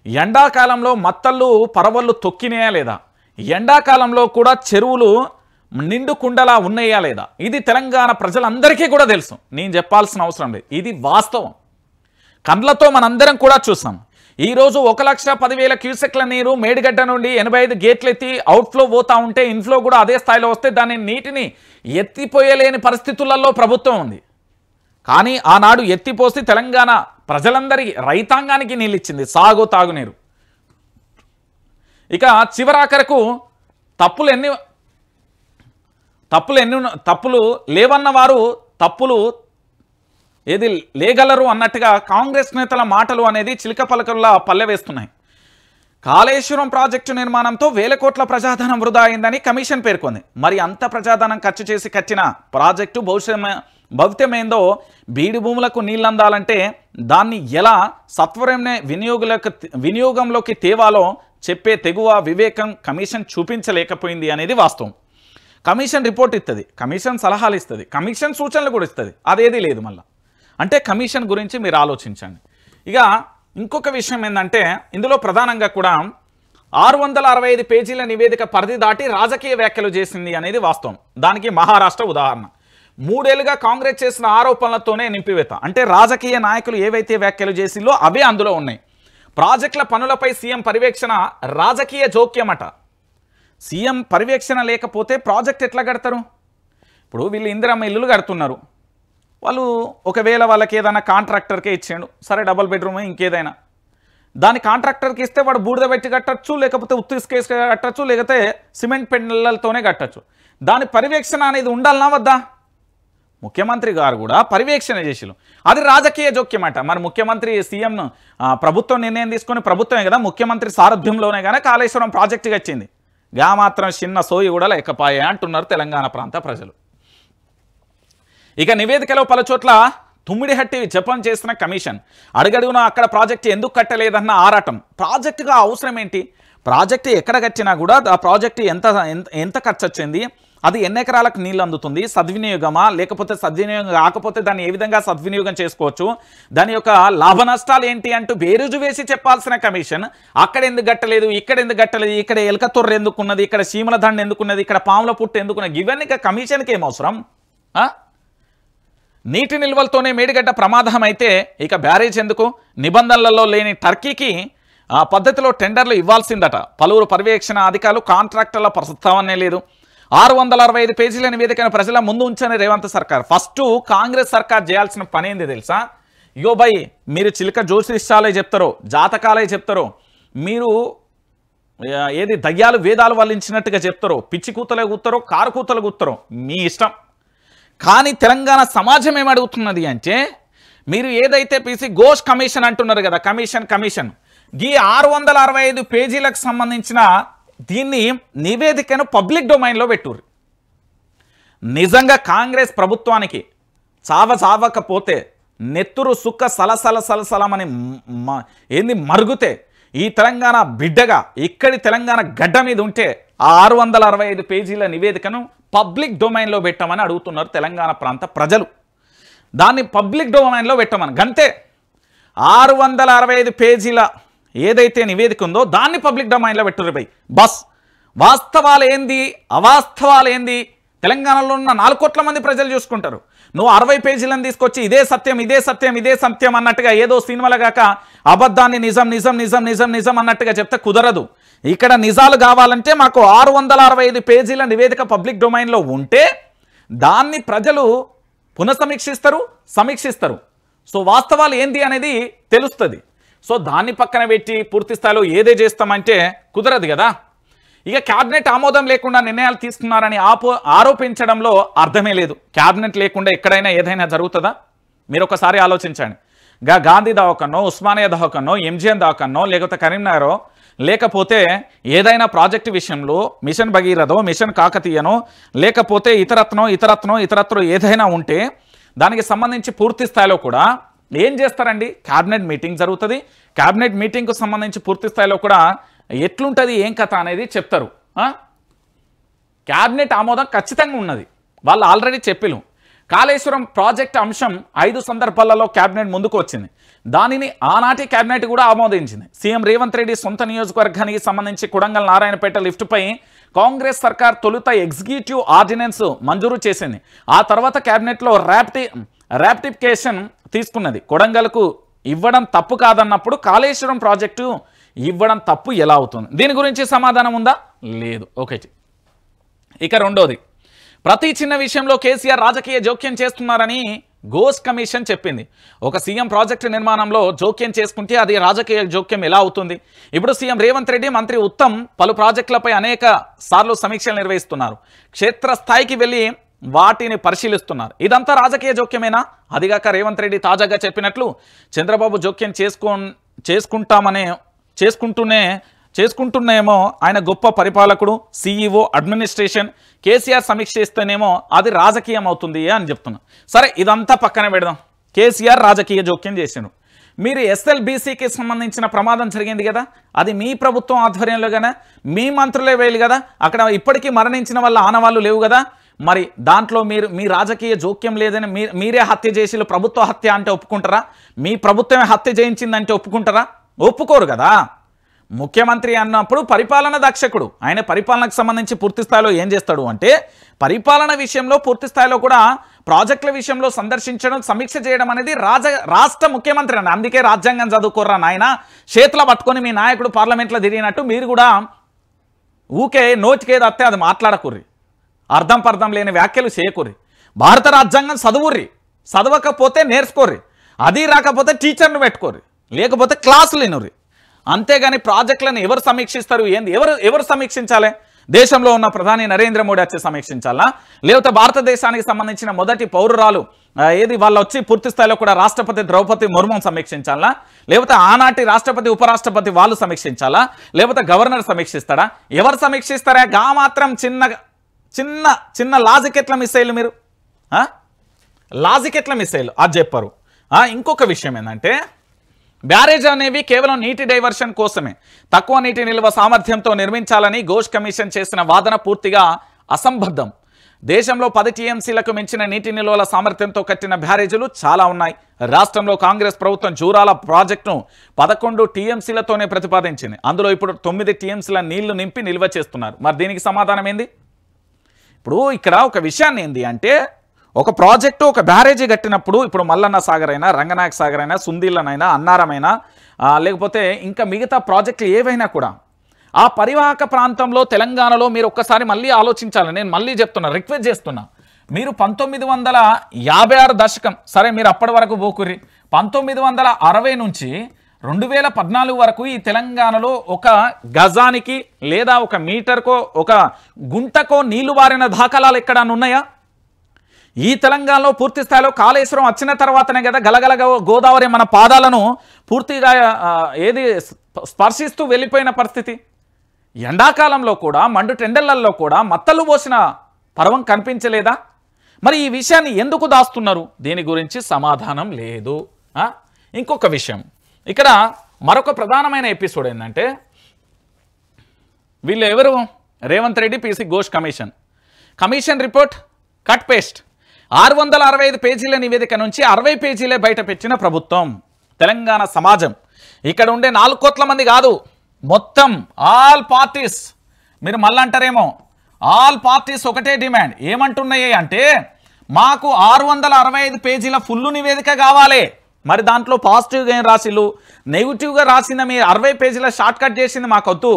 A: ఎండాకాలంలో మత్తళ్ళు పరవళ్ళు తొక్కినాయా లేదా? ఎండాకాలంలో కూడా చెరువులు నిండు కుండలా ఉన్నాయా లేదా? ఇది తెలంగాణ ప్రజలందరికీ కూడా తెలుసు, నేను చెప్పాల్సిన అవసరం లేదు. ఇది వాస్తవం, కండ్లతో మనందరం కూడా చూసాం. ఈరోజు 1,10,000 క్యూసెక్ల నీరు మేడిగడ్డ నుండి 85 గేట్లు ఎత్తి అవుట్ఫ్లో పోతా ఉంటే ఇన్ఫ్లో కూడా అదే స్థాయిలో వస్తే దాన్ని నీటిని ఎత్తిపోయలేని పరిస్థితులలో ప్రభుత్వం ఉంది. కానీ ఆనాడు ఎత్తిపోసి తెలంగాణ ప్రజలందరికీ రైతాంగానికి నీళ్ళు ఇచ్చింది, సాగు తాగునీరు. ఇక చివరాఖరకు తప్పులు లేవన్న వారు తప్పులు ఏది లేగలరు అన్నట్టుగా కాంగ్రెస్ నేతల మాటలు అనేది చిలక పలకల్లా పల్లె వేస్తున్నాయి. కాళేశ్వరం ప్రాజెక్టు నిర్మాణంతో 1000 కోట్ల ప్రజాధనం వృధా అయిందని కమిషన్ పేర్కొంది. మరి అంత ప్రజాధనం ఖర్చు చేసి కట్టిన ప్రాజెక్టు భవిత్యమేందో, బీడు భూములకు నీళ్ళందాలంటే దాన్ని ఎలా సత్వరమే వినియోగంలోకి తేవాలో చెప్పే తెగువ వివేకం కమిషన్ చూపించలేకపోయింది అనేది వాస్తవం. కమిషన్ రిపోర్ట్ ఇస్తుంది, కమిషన్ సలహాలు ఇస్తుంది, కమిషన్ సూచనలు కూడా ఇస్తుంది, అదేది లేదు మళ్ళీ. అంటే కమిషన్ గురించి మీరు ఆలోచించండి. ఇక ఇంకొక విషయం ఏంటంటే ఇందులో ప్రధానంగా కూడా 665 పేజీల నివేదిక పరిధి దాటి రాజకీయ వ్యాఖ్యలు చేసింది అనేది వాస్తవం. దానికి మహారాష్ట్ర ఉదాహరణ. 3 ఏళ్లుగా కాంగ్రెస్ చేసిన ఆరోపణలతోనే నింపివేత. అంటే రాజకీయ నాయకులు ఏవైతే వ్యాఖ్యలు చేసిందో అవే అందులో ఉన్నాయి. ప్రాజెక్టుల పనులపై సీఎం పర్యవేక్షణ రాజకీయ జోక్యమట. సీఎం పర్యవేక్షణ లేకపోతే ప్రాజెక్ట్ ఎట్లా కడతారు? ఇప్పుడు వీళ్ళు ఇందిరమ్మ ఇల్లులు కడుతున్నారు, వాళ్ళు ఒకవేళ వాళ్ళకి ఏదైనా కాంట్రాక్టర్కే ఇచ్చాడు, సరే డబుల్ బెడ్రూమ్ ఇంకేదైనా, దాని కాంట్రాక్టర్కి ఇస్తే వాడు బూడిద పెట్టి కట్టచ్చు, లేకపోతే ఉత్తిసుకేసి కట్టచ్చు, లేకపోతే సిమెంట్ పెండలతోనే కట్టచ్చు. దాని పర్యవేక్షణ అనేది ఉండాలనా వద్దా? ముఖ్యమంత్రి గారు కూడా పర్యవేక్షణ చేసిరు, అది రాజకీయ జోక్యమట. మరి ముఖ్యమంత్రి సీఎం ప్రభుత్వం నిర్ణయం తీసుకొని, ప్రభుత్వమే కదా ముఖ్యమంత్రి సారథ్యంలోనే కానీ కాళేశ్వరం ప్రాజెక్టుకి వచ్చింది. గా మాత్రం చిన్న సోయి కూడా లేకపాయే అంటున్నారు తెలంగాణ ప్రాంత ప్రజలు. ఇక నివేదికలో పలుచోట్ల తుమ్మిడిహట్టి జపం చేసిన కమిషన్, అడుగడుగున అక్కడ ప్రాజెక్టు ఎందుకు కట్టలేదన్న ఆరాటం. ప్రాజెక్టుగా అవసరం ఏంటి? ప్రాజెక్టు ఎక్కడ కట్టినా కూడా ఆ ప్రాజెక్టు ఎంత ఖర్చు వచ్చింది, అది ఎన్ని ఎకరాలకు నీళ్ళు అందుతుంది, సద్వినియోగమా లేకపోతే సద్వినియోగం కాకపోతే దాన్ని ఏ విధంగా సద్వినియోగం చేసుకోవచ్చు, దాని యొక్క లాభ నష్టాలు ఏంటి అంటూ బేరుజు వేసి చెప్పాల్సిన కమిషన్ అక్కడ ఎందుకు గట్టలేదు, ఇక్కడ ఎందుకు గట్టలేదు, ఇక్కడ ఎలక తొర్ర ఎందుకున్నది, ఇక్కడ చీమల దండ ఎందుకున్నది, ఇక్కడ పాముల పుట్టు ఎందుకున్నది, ఇవన్నీ కమిషన్కి ఏం అవసరం? నీటి నిల్వలతోనే మేడిగడ్డ ప్రమాదం అయితే ఇక బ్యారేజ్ ఎందుకు? నిబంధనలలో లేని టర్కీకి ఆ పద్ధతిలో టెండర్లు ఇవ్వాల్సిందట. పలువురు పర్యవేక్షణ అధికారులు కాంట్రాక్టర్ల ప్రస్తావనే లేదు. 665 పేజీల నివేదికను ప్రజల ముందు ఉంచని రేవంత్ సర్కార్. ఫస్ట్ కాంగ్రెస్ సర్కార్ చేయాల్సిన పని ఏంది తెలుసా? ఇగో భయ్, మీరు చిలక జ్యోతిష్యాలే చెప్తారో, జాతకాలే చెప్తారో, మీరు ఏది దయ్యాలు వేదాలు వల్లించినట్టుగా చెప్తారో, పిచ్చి కూతలే కూతారో, కారు కూతలు కూతారో మీ ఇష్టం. కానీ తెలంగాణ సమాజం ఏమడుగుతున్నది అంటే, మీరు ఏదైతే పీసీ ఘోష్ కమిషన్ అంటున్నారు కదా, కమిషన్ ఈ 665 పేజీలకు సంబంధించిన దీన్ని నివేదికను పబ్లిక్ డొమైన్లో పెట్టుర్రు. నిజంగా కాంగ్రెస్ ప్రభుత్వానికి చావకపోతే నెత్తురు సుక్క సలసలమని ఏంది మరుగుతే ఈ తెలంగాణ బిడ్డగా ఇక్కడి తెలంగాణ గడ్డ మీద ఉంటే ఆ 665 పేజీల నివేదికను పబ్లిక్ డొమైన్లో పెట్టమని అడుగుతున్నారు తెలంగాణ ప్రాంత ప్రజలు. దాన్ని పబ్లిక్ డొమైన్లో పెట్టమని గంతే. 665 పేజీల ఏదైతే నివేదిక ఉందో దాన్ని పబ్లిక్ డొమైన్లో పెట్టుర్రు బై. బస్ వాస్తవాలు ఏంది అవాస్తవాలు ఏంది తెలంగాణలో ఉన్న 4 కోట్ల మంది ప్రజలు చూసుకుంటారు. నువ్వు 60 పేజీలను తీసుకొచ్చి ఇదే సత్యం అన్నట్టుగా ఏదో సినిమాలు కాక అబద్ధాన్ని నిజం అన్నట్టుగా చెప్తే కుదరదు. ఇక్కడ నిజాలు కావాలంటే మాకు 665 పేజీల నివేదిక పబ్లిక్ డొమైన్లో ఉంటే దాన్ని ప్రజలు సమీక్షిస్తారు. సో వాస్తవాలు ఏంది అనేది తెలుస్తుంది. సో దాన్ని పక్కన పెట్టి పూర్తి స్థాయిలో ఏదే చేస్తామంటే కుదరదు కదా. ఇక క్యాబినెట్ ఆమోదం లేకుండా నిర్ణయాలు తీసుకున్నారని ఆరోపించడంలో అర్థమే లేదు. క్యాబినెట్ లేకుండా ఎక్కడైనా ఏదైనా జరుగుతుందా? మీరు ఒకసారి ఆలోచించండి. గాంధీ దవాఖానో, ఉస్మానియా దవాఖానో, ఎంజిఎం దవాఖానో, లేకపోతే కరీంనగరో, లేకపోతే ఏదైనా ప్రాజెక్టు విషయంలో మిషన్ భగీరథో, మిషన్ కాకతీయనో, లేకపోతే ఇతరత్నో ఏదైనా ఉంటే దానికి సంబంధించి పూర్తి స్థాయిలో కూడా ఏం చేస్తారండి? క్యాబినెట్ మీటింగ్ జరుగుతుంది. క్యాబినెట్ మీటింగ్కు సంబంధించి పూర్తి స్థాయిలో కూడా ఎట్లుంటుంది ఏం కథ అనేది చెప్తారు. క్యాబినెట్ ఆమోదం ఖచ్చితంగా ఉన్నది. వాళ్ళు ఆల్రెడీ చెప్పిలు. కాళేశ్వరం ప్రాజెక్ట్ అంశం 5 సందర్భాలలో క్యాబినెట్ ముందుకు వచ్చింది. దానిని ఆనాటి క్యాబినెట్ కూడా ఆమోదించింది. సీఎం రేవంత్ రెడ్డి సొంత నియోజకవర్గానికి సంబంధించి కొడంగల్ నారాయణపేట లిఫ్ట్పై కాంగ్రెస్ సర్కార్ తొలుత ఎగ్జిక్యూటివ్ ఆర్డినెన్స్ మంజూరు చేసింది. ఆ తర్వాత క్యాబినెట్లో ర్యాప్టిఫికేషన్ తీసుకున్నది. కొడంగల్కు ఇవ్వడం తప్పు కాదన్నప్పుడు కాళేశ్వరం ప్రాజెక్టు ఇవ్వడం తప్పు ఎలా అవుతుంది? దీని గురించి సమాధానం ఉందా? లేదు. ఒకటి. ఇక రెండోది, ప్రతి చిన్న విషయంలో కేసీఆర్ రాజకీయ జోక్యం చేస్తున్నారని ఘోష్ కమిషన్ చెప్పింది. ఒక సీఎం ప్రాజెక్టు నిర్మాణంలో జోక్యం చేసుకుంటే అది రాజకీయ జోక్యం ఎలా అవుతుంది? ఇప్పుడు సీఎం రేవంత్ రెడ్డి, మంత్రి ఉత్తమ్ పలు ప్రాజెక్టులపై అనేక సార్లు సమీక్షలు నిర్వహిస్తున్నారు. క్షేత్రస్థాయికి వెళ్ళి వాటిని పరిశీలిస్తున్నారు. ఇదంతా రాజకీయ జోక్యమేనా? అదిగాక రేవంత్ రెడ్డి తాజాగా చెప్పినట్లు చంద్రబాబు జోక్యం చేసుకుంటూనేమో ఆయన గొప్ప పరిపాలకుడు, సీఈఓ, అడ్మినిస్ట్రేషన్, కేసీఆర్ సమీక్షిస్తేనేమో అది రాజకీయం అవుతుంది అని చెప్తున్నా. సరే, ఇదంతా పక్కన పెడదాం. కేసీఆర్ రాజకీయ జోక్యం చేసిండు. మీరు ఎస్ఎల్బీసీకి సంబంధించిన ప్రమాదం జరిగింది కదా, అది మీ ప్రభుత్వం ఆధ్వర్యంలోగానే మీ మంత్రులే వేయాలి కదా. అక్కడ ఇప్పటికీ మరణించిన వాళ్ళ ఆనవాళ్ళు లేవు కదా. మరి దాంట్లో మీ రాజకీయ జోక్యం లేదని మీరే హత్య చేసి ప్రభుత్వ హత్య అంటే ఒప్పుకుంటారా? మీ ప్రభుత్వమే హత్య చేయించిందంటే ఒప్పుకుంటారా? ఒప్పుకోరు కదా. ముఖ్యమంత్రి అన్నప్పుడు పరిపాలన దక్షకుడు. ఆయన పరిపాలనకు సంబంధించి పూర్తి స్థాయిలో ఏం చేస్తాడు అంటే, పరిపాలన విషయంలో పూర్తి స్థాయిలో కూడా ప్రాజెక్టుల విషయంలో సందర్శించడం, సమీక్ష చేయడం అనేది రాష్ట్ర ముఖ్యమంత్రి అని. అందుకే రాజ్యాంగం చదువుకోర్రా నాయన. చేతిలో పట్టుకొని మీ నాయకుడు పార్లమెంట్లో తిరిగినట్టు మీరు కూడా ఊకే నోటికేది అత్తే అది మాట్లాడకుర్రి. అర్థం లేని వ్యాఖ్యలు చేయకుర్రి. భారత రాజ్యాంగం చదువుర్రి. చదవకపోతే నేర్చుకోర్రి. అది రాకపోతే టీచర్ను పెట్టుకోర్రి, లేకపోతే క్లాసులు వినుర్రి. అంతేగాని ప్రాజెక్టులను ఎవరు సమీక్షిస్తారు? ఏంది ఎవరు సమీక్షించాలి? దేశంలో ఉన్న ప్రధాని నరేంద్ర మోడీ వచ్చి సమీక్షించాలా? లేకపోతే భారతదేశానికి సంబంధించిన మొదటి పౌరురాలు వాళ్ళు వచ్చి పూర్తి స్థాయిలో కూడా రాష్ట్రపతి ద్రౌపది ముర్ము సమీక్షించాలా? లేకపోతే ఆనాటి రాష్ట్రపతి, ఉపరాష్ట్రపతి వాళ్ళు సమీక్షించాలా? లేకపోతే గవర్నర్ సమీక్షిస్తాడా? ఎవరు సమీక్షిస్తారా? గా మాత్రం చిన్న లాజిక్ ఎట్లా మిస్ అయ్యారు మీరు? లాజిక్ ఎట్లా మిస్ అయ్యారు అది చెప్పారు. ఇంకొక విషయం ఏంటంటే, బ్యారేజ్ అనేవి కేవలం నీటి డైవర్షన్ కోసమే, తక్కువ నీటి నిల్వ సామర్థ్యంతో నిర్మించాలని ఘోష్ కమిషన్ చేసిన వాదన పూర్తిగా అసంబద్ధం. దేశంలో 10 టీఎంసీలకు మించిన నీటి నిల్వల సామర్థ్యంతో కట్టిన బ్యారేజీలు చాలా ఉన్నాయి. రాష్ట్రంలో కాంగ్రెస్ ప్రభుత్వం జూరాల ప్రాజెక్టును 11 టీఎంసీలతోనే ప్రతిపాదించింది. అందులో ఇప్పుడు 9 టీఎంసీల నీళ్లు నింపి నిల్వ చేస్తున్నారు. మరి దీనికి సమాధానం ఏంది? ఇప్పుడు ఇక్కడ ఒక విషయాన్ని ఏంది అంటే, ఒక ప్రాజెక్టు ఒక బ్యారేజీ కట్టినప్పుడు ఇప్పుడు మల్లన్న సాగర్ అయినా, రంగనాయక సాగర్ అయినా, సుందీలనైనా, అన్నారమైనా, లేకపోతే ఇంకా మిగతా ప్రాజెక్టులు ఏవైనా కూడా ఆ పరివాహక ప్రాంతంలో తెలంగాణలో మీరు ఒక్కసారి మళ్ళీ ఆలోచించాలి. నేను మళ్ళీ చెప్తున్నా, రిక్వెస్ట్ చేస్తున్నా. మీరు 1956 దశకం సరే, మీరు అప్పటి వరకు పోకుర్రి. 1960 నుంచి 2014 వరకు ఈ తెలంగాణలో ఒక గజానికి లేదా ఒక మీటర్కో ఒక గుంటకో నీళ్లు వారిన దాఖలాలు ఎక్కడన్నా ఉన్నాయా? ఈ తెలంగాణలో పూర్తి స్థాయిలో కాళేశ్వరం వచ్చిన తర్వాతనే కదా గలగల గోదావరి మన పాదాలను పూర్తిగా స్పర్శిస్తూ వెళ్ళిపోయిన పరిస్థితి. ఎండాకాలంలో కూడా మండు టెండర్లలో కూడా మత్తలు పోసిన పర్వం కనిపించలేదా? మరి ఈ విషయాన్ని ఎందుకు దాస్తున్నారు? దీని గురించి సమాధానం లేదు. ఇంకొక విషయం, ఇక్కడ మరొక ప్రధానమైన ఎపిసోడ్ ఏంటంటే, వీళ్ళు ఎవరు? Revanth Reddy PC Ghosh commission report cut paste. 665 పేజీల నివేదిక నుంచి 60 పేజీలే బయట పెట్టిన ప్రభుత్వం. తెలంగాణ సమాజం ఇక్కడ ఉండే 4 కోట్ల మంది కాదు, మొత్తం ఆల్ పార్టీస్. మీరు మళ్ళీ అంటారేమో, ఆల్ పార్టీస్ ఒకటే డిమాండ్. ఏమంటున్నాయి అంటే, మాకు 665 పేజీల ఫుల్ నివేదిక కావాలి. మరి దాంట్లో పాజిటివ్గా ఏం రాసిళ్ళు, నెగిటివ్గా రాసిన మీ 60 పేజీల షార్ట్ కట్ చేసింది మాకొద్దు.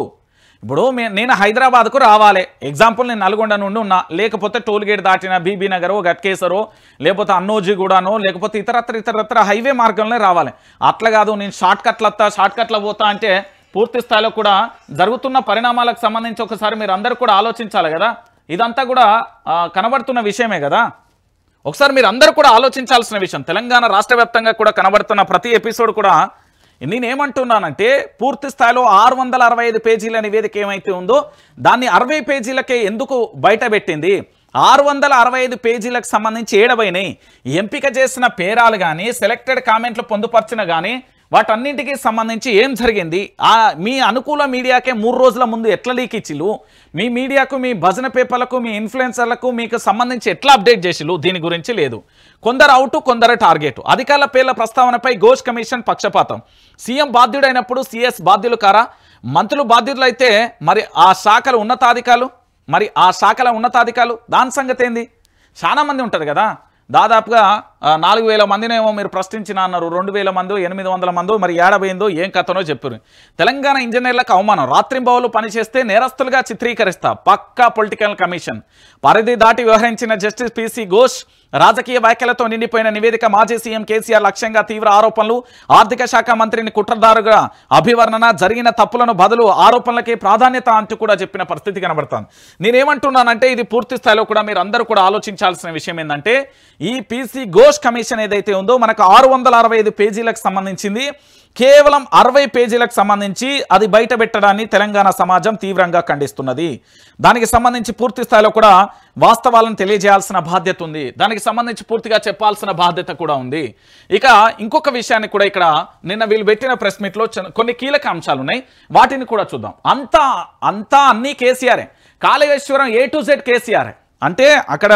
A: ఇప్పుడు నేను హైదరాబాద్కు రావాలి, ఎగ్జాంపుల్ నేను నల్గొండ నుండి ఉన్నా, లేకపోతే టోల్గేట్ దాటిన బీబీ నగరో, గట్కేసరో, లేకపోతే అన్నోజీగూడనో, లేకపోతే ఇతరత్ర హైవే మార్గంలో రావాలి. అట్లా కాదు, నేను షార్ట్ కట్లో పోతా అంటే పూర్తి స్థాయిలో కూడా జరుగుతున్న పరిణామాలకు సంబంధించి ఒకసారి మీరు అందరూ కూడా ఆలోచించాలి కదా. ఇదంతా కూడా కనబడుతున్న విషయమే కదా. ఒకసారి మీరు అందరూ కూడా ఆలోచించాల్సిన విషయం. తెలంగాణ రాష్ట్ర వ్యాప్తంగా కూడా కనబడుతున్న ప్రతి ఎపిసోడ్ కూడా నేనేమంటున్నానంటే, పూర్తి స్థాయిలో 665 పేజీల నివేదిక ఏమైతే ఉందో దాన్ని 60 పేజీలకే ఎందుకు బయటపెట్టింది? 665 పేజీలకు సంబంధించి ఏడవైనాయి. ఎంపిక చేసిన పేరాలు కానీ, సెలెక్టెడ్ కామెంట్లు పొందుపరిచిన కానీ, వాటన్నింటికి సంబంధించి ఏం జరిగింది? మీ అనుకూల మీడియాకే 3 రోజుల ముందు ఎట్లా లీక్ ఇచ్చిళ్ళు? మీ మీడియాకు, మీ భజన పేపర్లకు, మీ ఇన్ఫ్లుయెన్సర్లకు మీకు సంబంధించి ఎట్లా అప్డేట్ చేసిళ్ళు? దీని గురించి లేదు. కొందరు అవుట్, కొందరు టార్గెట్. అధికారుల పేర్ల ప్రస్తావనపై ఘోష్ కమిషన్ పక్షపాతం. సీఎం బాధ్యుడైనప్పుడు సిఎస్ బాధ్యులు కారా? మంత్రులు బాధ్యులు అయితే మరి ఆ శాఖల ఉన్నతాధికారులు దాని సంగతి ఏంది? చాలా మంది ఉంటారు కదా. దాదాపుగా 4000 మందినేమో మీరు ప్రశ్నించిన అన్నారు, 2000 మందో 800 మందో మరి ఏడబోయిందో ఏం కథనో చెప్పారు. తెలంగాణ ఇంజనీర్లకు అవమానం, రాత్రింబవలు పనిచేస్తే నేరస్తులుగా చిత్రీకరిస్తా. పక్కా పొలిటికల్ కమిషన్. పరిధి దాటి వ్యవహరించిన జస్టిస్ పీసీ ఘోష్ రాజకీయ వ్యాఖ్యలతో నిండిపోయిన నివేదిక. మాజీ సీఎం కేసీఆర్ లక్ష్యంగా తీవ్ర ఆరోపణలు. ఆర్థిక శాఖ మంత్రిని కుట్రదారుగా అభివర్ణన. జరిగిన తప్పులను బదులు ఆరోపణలకి ప్రాధాన్యత అంటూ కూడా చెప్పిన పరిస్థితి కనబడుతుంది. నేనేమంటున్నానంటే, ఇది పూర్తి స్థాయిలో కూడా మీరు అందరూ కూడా ఆలోచించాల్సిన విషయం ఏంటంటే, ఈ పీసీ ఘోష్ కమిషన్ ఏదైతే ఉందో మనకు 665 పేజీలకు సంబంధించింది. కేవలం 60 పేజీలకు సంబంధించి అది బయట పెట్టడాన్ని తెలంగాణ సమాజం తీవ్రంగా ఖండిస్తున్నది. దానికి సంబంధించి పూర్తి స్థాయిలో కూడా వాస్తవాలను తెలియజేయాల్సిన బాధ్యత ఉంది. దానికి సంబంధించి పూర్తిగా చెప్పాల్సిన బాధ్యత కూడా ఉంది. ఇక ఇంకొక విషయాన్ని కూడా ఇక్కడ నిన్న వీళ్ళు పెట్టిన ప్రెస్ మీట్లో కొన్ని కీలక అంశాలు ఉన్నాయి, వాటిని కూడా చూద్దాం. అంతా అన్నీ కేసీఆరే. Kaleshwaram A to Z KCR. అంటే అక్కడ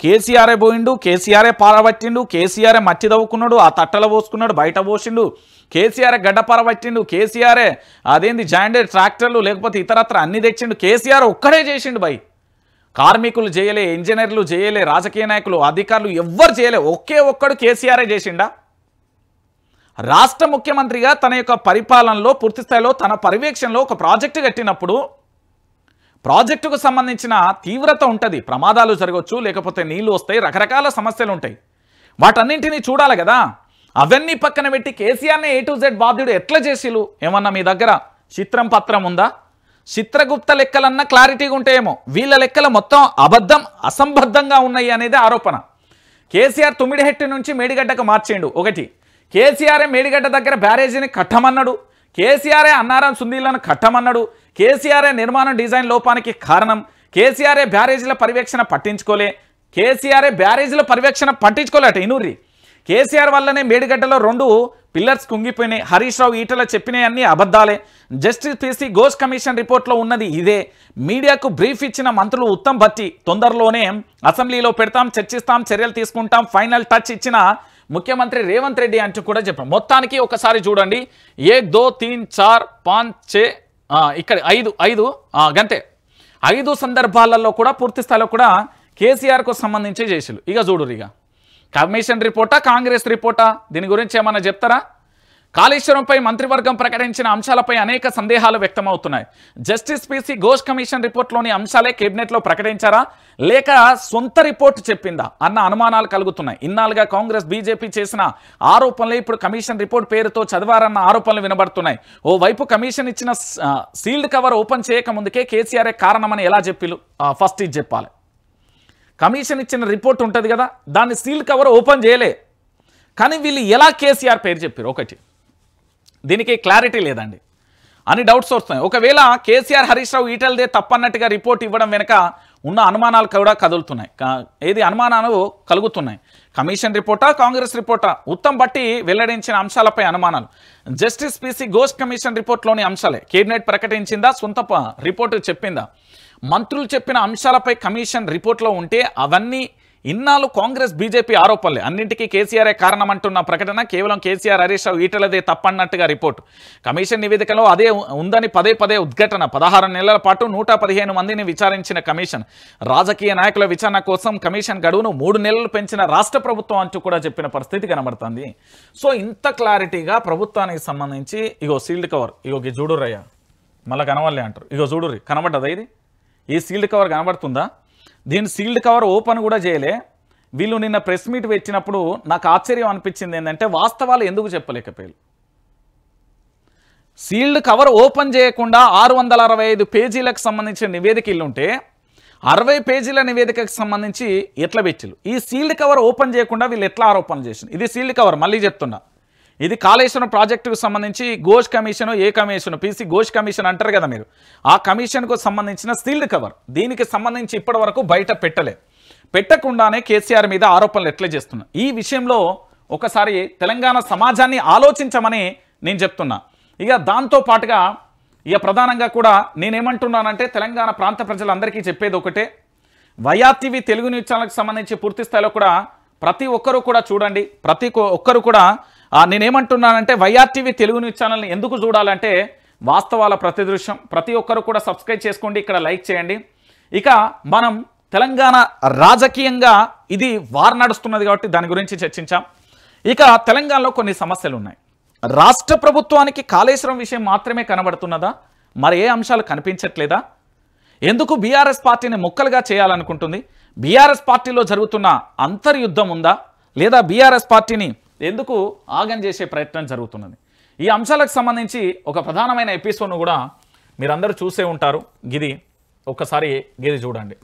A: కేసీఆరే పోయిండు, కేసీఆరే పారబట్టిండు, కేసీఆరే మట్టి దవ్వుకున్నాడు, ఆ తట్టలో పోసుకున్నాడు, బయట పోసిండు, కేసీఆర్ గడ్డపార పట్టిండు, కేసీఆరే అదేంది జాయిండెడ్ ట్రాక్టర్లు లేకపోతే ఇతరత్ర అన్ని తెచ్చిండు. కేసీఆర్ ఒక్కడే చేసిండు బై. కార్మికులు చేయలే, ఇంజనీర్లు చేయలే, రాజకీయ నాయకులు, అధికారులు ఎవ్వరు చేయలే, ఒకే ఒక్కడు కేసీఆరే చేసిండా? రాష్ట్ర ముఖ్యమంత్రిగా తన యొక్క పరిపాలనలో పూర్తి స్థాయిలో తన పర్యవేక్షణలో ఒక ప్రాజెక్టు కట్టినప్పుడు ప్రాజెక్టుకు సంబంధించిన తీవ్రత ఉంటుంది. ప్రమాదాలు జరగవచ్చు, లేకపోతే నీళ్లు వస్తాయి, రకరకాల సమస్యలు ఉంటాయి. వాటన్నింటినీ చూడాలి కదా. అవన్నీ పక్కన పెట్టి కేసీఆర్నే A to Z బాధ్యుడు ఎట్లా చేసిలు? ఏమన్నా మీ దగ్గర చిత్రం పత్రం ఉందా? చిత్రగుప్త లెక్కలన్నా క్లారిటీగా ఉంటాయేమో. వీళ్ళ లెక్కలు మొత్తం అబద్ధం, అసంబద్ధంగా ఉన్నాయి అనేది ఆరోపణ. కేసీఆర్ తుమ్మిడిహెట్టి నుంచి మేడిగడ్డకు మార్చేయండు. ఒకటి, కేసీఆరే మేడిగడ్డ దగ్గర బ్యారేజీని కట్టమన్నాడు, కేసీఆరే అన్నారం సుందీలను కట్టమన్నాడు, కేసీఆరే నిర్మాణ డిజైన్ లోపానికి కారణం, కేసీఆరే బ్యారేజీల పర్యవేక్షణ పట్టించుకోలే, కేసీఆరే బ్యారేజీల పర్యవేక్షణ పట్టించుకోలేట ఇనూరి, కేసీఆర్ వల్లనే మేడిగడ్డలో 2 పిల్లర్స్ కుంగిపోయినాయి. హరీష్ రావు ఈటల చెప్పినవన్నీ అబద్ధాలే. జస్టిస్ పీసీ ఘోష్ కమిషన్ రిపోర్ట్లో ఉన్నది ఇదే. మీడియాకు బ్రీఫ్ ఇచ్చిన మంత్రులు ఉత్తమ్ భట్టి తొందరలోనే అసెంబ్లీలో పెడతాం, చర్చిస్తాం, చర్యలు తీసుకుంటాం, ఫైనల్ టచ్ ఇచ్చిన ముఖ్యమంత్రి రేవంత్ రెడ్డి అంటూ కూడా చెప్పాం. మొత్తానికి ఒకసారి చూడండి 1 2 3 4 5 6 ఇక్కడ 5 గంతే 5 సందర్భాలలో కూడా పూర్తి స్థాయిలో కూడా కేసీఆర్కు సంబంధించి చేసిలు. ఇక చూడు, ఇక కమిషన్ రిపోర్టా కాంగ్రెస్ రిపోర్టా దీని గురించి ఏమన్నా చెప్తారా? కాళేశ్వరంపై మంత్రివర్గం ప్రకటించిన అంశాలపై అనేక సందేహాలు వ్యక్తమవుతున్నాయి. జస్టిస్ పీసీ ఘోష్ కమిషన్ రిపోర్ట్లోని అంశాలే కేబినెట్లో ప్రకటించారా లేక సొంత రిపోర్ట్ చెప్పిందా అన్న అనుమానాలు కలుగుతున్నాయి. ఇన్నాళ్ళుగా కాంగ్రెస్ బీజేపీ చేసిన ఆరోపణలే ఇప్పుడు కమిషన్ రిపోర్ట్ పేరుతో చదివారన్న ఆరోపణలు వినబడుతున్నాయి. ఓవైపు కమిషన్ ఇచ్చిన సీల్డ్ కవర్ ఓపెన్ చేయకముందుకే కేసీఆర్ కారణమని ఎలా చెప్పిలు? ఫస్ట్ ఇది చెప్పాలి. కమిషన్ ఇచ్చిన రిపోర్ట్ ఉంటుంది కదా, దాన్ని సీల్డ్ కవర్ ఓపెన్ చేయలే, కానీ వీళ్ళు ఎలా కేసీఆర్ పేరు చెప్పారు? ఒకటి దీనికి క్లారిటీ లేదండి అని డౌట్స్ వస్తున్నాయి. ఒకవేళ కేసీఆర్ హరీష్ రావు ఈటలదే తప్పన్నట్టుగా రిపోర్ట్ ఇవ్వడం వెనక ఉన్న అనుమానాలు కూడా కదులుతున్నాయి. అనుమానాలు కలుగుతున్నాయి. కమిషన్ రిపోర్టా కాంగ్రెస్ రిపోర్టా? ఉత్తమ్ భట్టి వెల్లడించిన అంశాలపై అనుమానాలు. జస్టిస్ పీసీ ఘోష్ కమిషన్ రిపోర్ట్లోని అంశాలే కేబినెట్ ప్రకటించిందా, సొంత రిపోర్టు చెప్పిందా? మంత్రులు చెప్పిన అంశాలపై కమిషన్ రిపోర్ట్లో ఉంటే అవన్నీ ఇన్నాళ్ళు కాంగ్రెస్ బీజేపీ ఆరోపణలే. అన్నింటికీ కేసీఆర్ కారణం అంటున్న ప్రకటన కేవలం కేసీఆర్ హరీష్ రావు ఈటలదే తప్పన్నట్టుగా రిపోర్టు. కమిషన్ నివేదికలో అదే ఉందని పదే ఉద్ఘాటన. 16 నెలల పాటు 115 మందిని విచారించిన కమిషన్. రాజకీయ నాయకుల విచారణ కోసం కమిషన్ గడువును 3 నెలలు పెంచిన రాష్ట్ర ప్రభుత్వం అంటూ కూడా చెప్పిన పరిస్థితి కనబడుతుంది. సో ఇంత క్లారిటీగా ప్రభుత్వానికి సంబంధించి ఇగో సీల్డ్ కవర్, ఇగో చూడురయ్యా, మళ్ళీ కనవల్లే అంటారు. ఇగో చూడుర్రి, కనబడ్డదా ఇది? ఈ సీల్డ్ కవర్ కనబడుతుందా? దీని సీల్డ్ కవర్ ఓపెన్ కూడా చేయలే. వీళ్ళు నిన్న ప్రెస్ మీట్ పెట్టినప్పుడు నాకు ఆశ్చర్యం అనిపించింది ఏంటంటే వాస్తవాలు ఎందుకు చెప్పలేకపోయారు. సీల్డ్ కవర్ ఓపెన్ చేయకుండా 665 పేజీలకు సంబంధించిన నివేదిక ఇల్లుంటే 60 పేజీల నివేదికకు సంబంధించి ఎట్లా పెట్టిలు? ఈ సీల్డ్ కవర్ ఓపెన్ చేయకుండా వీళ్ళు ఎట్లా ఆరోపణలు చేసింది? ఇది సీల్డ్ కవర్, మళ్ళీ చెప్తున్నా, ఇది కాళేశ్వరం ప్రాజెక్టుకు సంబంధించి ఘోష్ కమిషన్, ఏ కమిషన్, పీసీ ఘోష్ కమిషన్ అంటారు కదా మీరు, ఆ కమిషన్కు సంబంధించిన సీల్డ్ కవర్. దీనికి సంబంధించి ఇప్పటి వరకు బయట పెట్టకుండానే కేసీఆర్ మీద ఆరోపణలు ఎట్లా చేస్తున్నా. ఈ విషయంలో ఒకసారి తెలంగాణ సమాజాన్ని ఆలోచించమని నేను చెప్తున్నా. ఇక దాంతో పాటుగా ఇక ప్రధానంగా కూడా నేనేమంటున్నానంటే తెలంగాణ ప్రాంత ప్రజలందరికీ చెప్పేది ఒకటే, వైఆర్టీవీ తెలుగు న్యూస్ ఛానల్కి సంబంధించి పూర్తి స్థాయిలో కూడా ప్రతి ఒక్కరూ కూడా చూడండి. ప్రతి ఒక్కరు కూడా నేనేమంటున్నానంటే వైఆర్టీవీ తెలుగు న్యూస్ ఛానల్ని ఎందుకు చూడాలంటే వాస్తవాల ప్రతిదృశ్యం. ప్రతి ఒక్కరు కూడా సబ్స్క్రైబ్ చేసుకోండి, ఇక్కడ లైక్ చేయండి. ఇక మనం తెలంగాణ రాజకీయంగా ఇది వార్ నడుస్తున్నది కాబట్టి దాని గురించి చర్చించాం. ఇక తెలంగాణలో కొన్ని సమస్యలు ఉన్నాయి. రాష్ట్ర ప్రభుత్వానికి కాళేశ్వరం విషయం మాత్రమే కనబడుతున్నదా? మరి ఏ అంశాలు కనిపించట్లేదా? ఎందుకు బీఆర్ఎస్ పార్టీని ముక్కలుగా చేయాలనుకుంటుంది? బీఆర్ఎస్ పార్టీలో జరుగుతున్న అంతర్యుద్ధం ఉందా లేదా బీఆర్ఎస్ పార్టీని ఎందుకు ఆగం చేసే ప్రయత్నం జరుగుతున్నది? ఈ అంశాలకు సంబంధించి ఒక ప్రధానమైన ఎపిసోడ్ను కూడా మీరందరూ చూసే ఉంటారు. గిది ఒక్కసారి గిది చూడండి.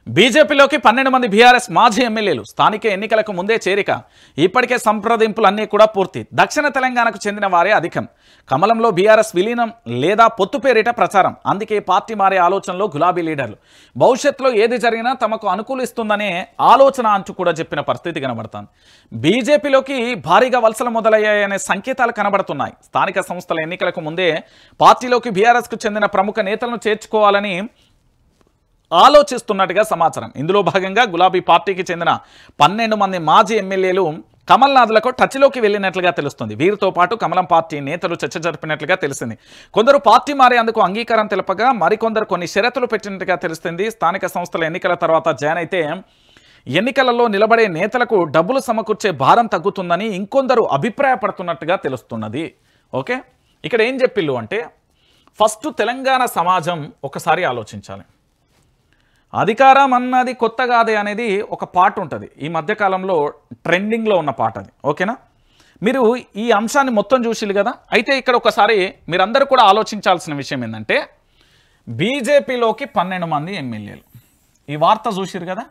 A: బీజేపీలోకి 12 మంది బీఆర్ఎస్ మాజీ ఎమ్మెల్యేలు స్థానిక ఎన్నికలకు ముందే చేరిక. ఇప్పటికే సంప్రదింపులు అన్నీ కూడా పూర్తి. దక్షిణ తెలంగాణకు చెందిన వారే అధికం. కమలంలో బీఆర్ఎస్ విలీనం లేదా పొత్తు పేరిట ప్రచారం. అందుకే పార్టీ మారే ఆలోచనలో గులాబీ లీడర్లు. భవిష్యత్తులో ఏది జరిగినా తమకు అనుకూలిస్తుందనే ఆలోచన అంటూ కూడా చెప్పిన పరిస్థితి కనబడుతుంది. బీజేపీలోకి భారీగా వలసలు మొదలయ్యాయనే సంకేతాలు కనబడుతున్నాయి. స్థానిక సంస్థల ఎన్నికలకు ముందే పార్టీలోకి బీఆర్ఎస్కు చెందిన ప్రముఖ నేతలను చేర్చుకోవాలని ఆలోచిస్తున్నట్టుగా సమాచారం. ఇందులో భాగంగా గులాబీ పార్టీకి చెందిన 12 మంది మాజీ ఎమ్మెల్యేలు కమల్నాథ్లకు టచ్లోకి వెళ్ళినట్లుగా తెలుస్తుంది. వీరితో పాటు కమలం పార్టీ నేతలు చర్చ జరిపినట్లుగా తెలిసింది. కొందరు పార్టీ మారేందుకు అంగీకారం తెలపగా మరికొందరు కొన్ని షరతులు పెట్టినట్టుగా తెలుస్తుంది. స్థానిక సంస్థల ఎన్నికల తర్వాత జాయిన్ అయితే ఎన్నికలలో నిలబడే నేతలకు డబ్బులు సమకూర్చే భారం తగ్గుతుందని ఇంకొందరు అభిప్రాయపడుతున్నట్టుగా తెలుస్తున్నది. ఓకే, ఇక్కడ ఏం చెప్పిల్లు అంటే ఫస్ట్ తెలంగాణ సమాజం ఒకసారి ఆలోచించాలి. అధికారం అన్నది కొత్త కాదే అనేది ఒక పాట ఉంటుంది, ఈ మధ్యకాలంలో ట్రెండింగ్లో ఉన్న పాట అది. ఓకేనా, మీరు ఈ అంశాన్ని మొత్తం చూసిరు కదా. అయితే ఇక్కడ ఒకసారి మీరందరూ కూడా ఆలోచించాల్సిన విషయం ఏంటంటే బీజేపీలోకి 12 మంది ఎమ్మెల్యేలు. ఈ వార్త చూసిరు కదా.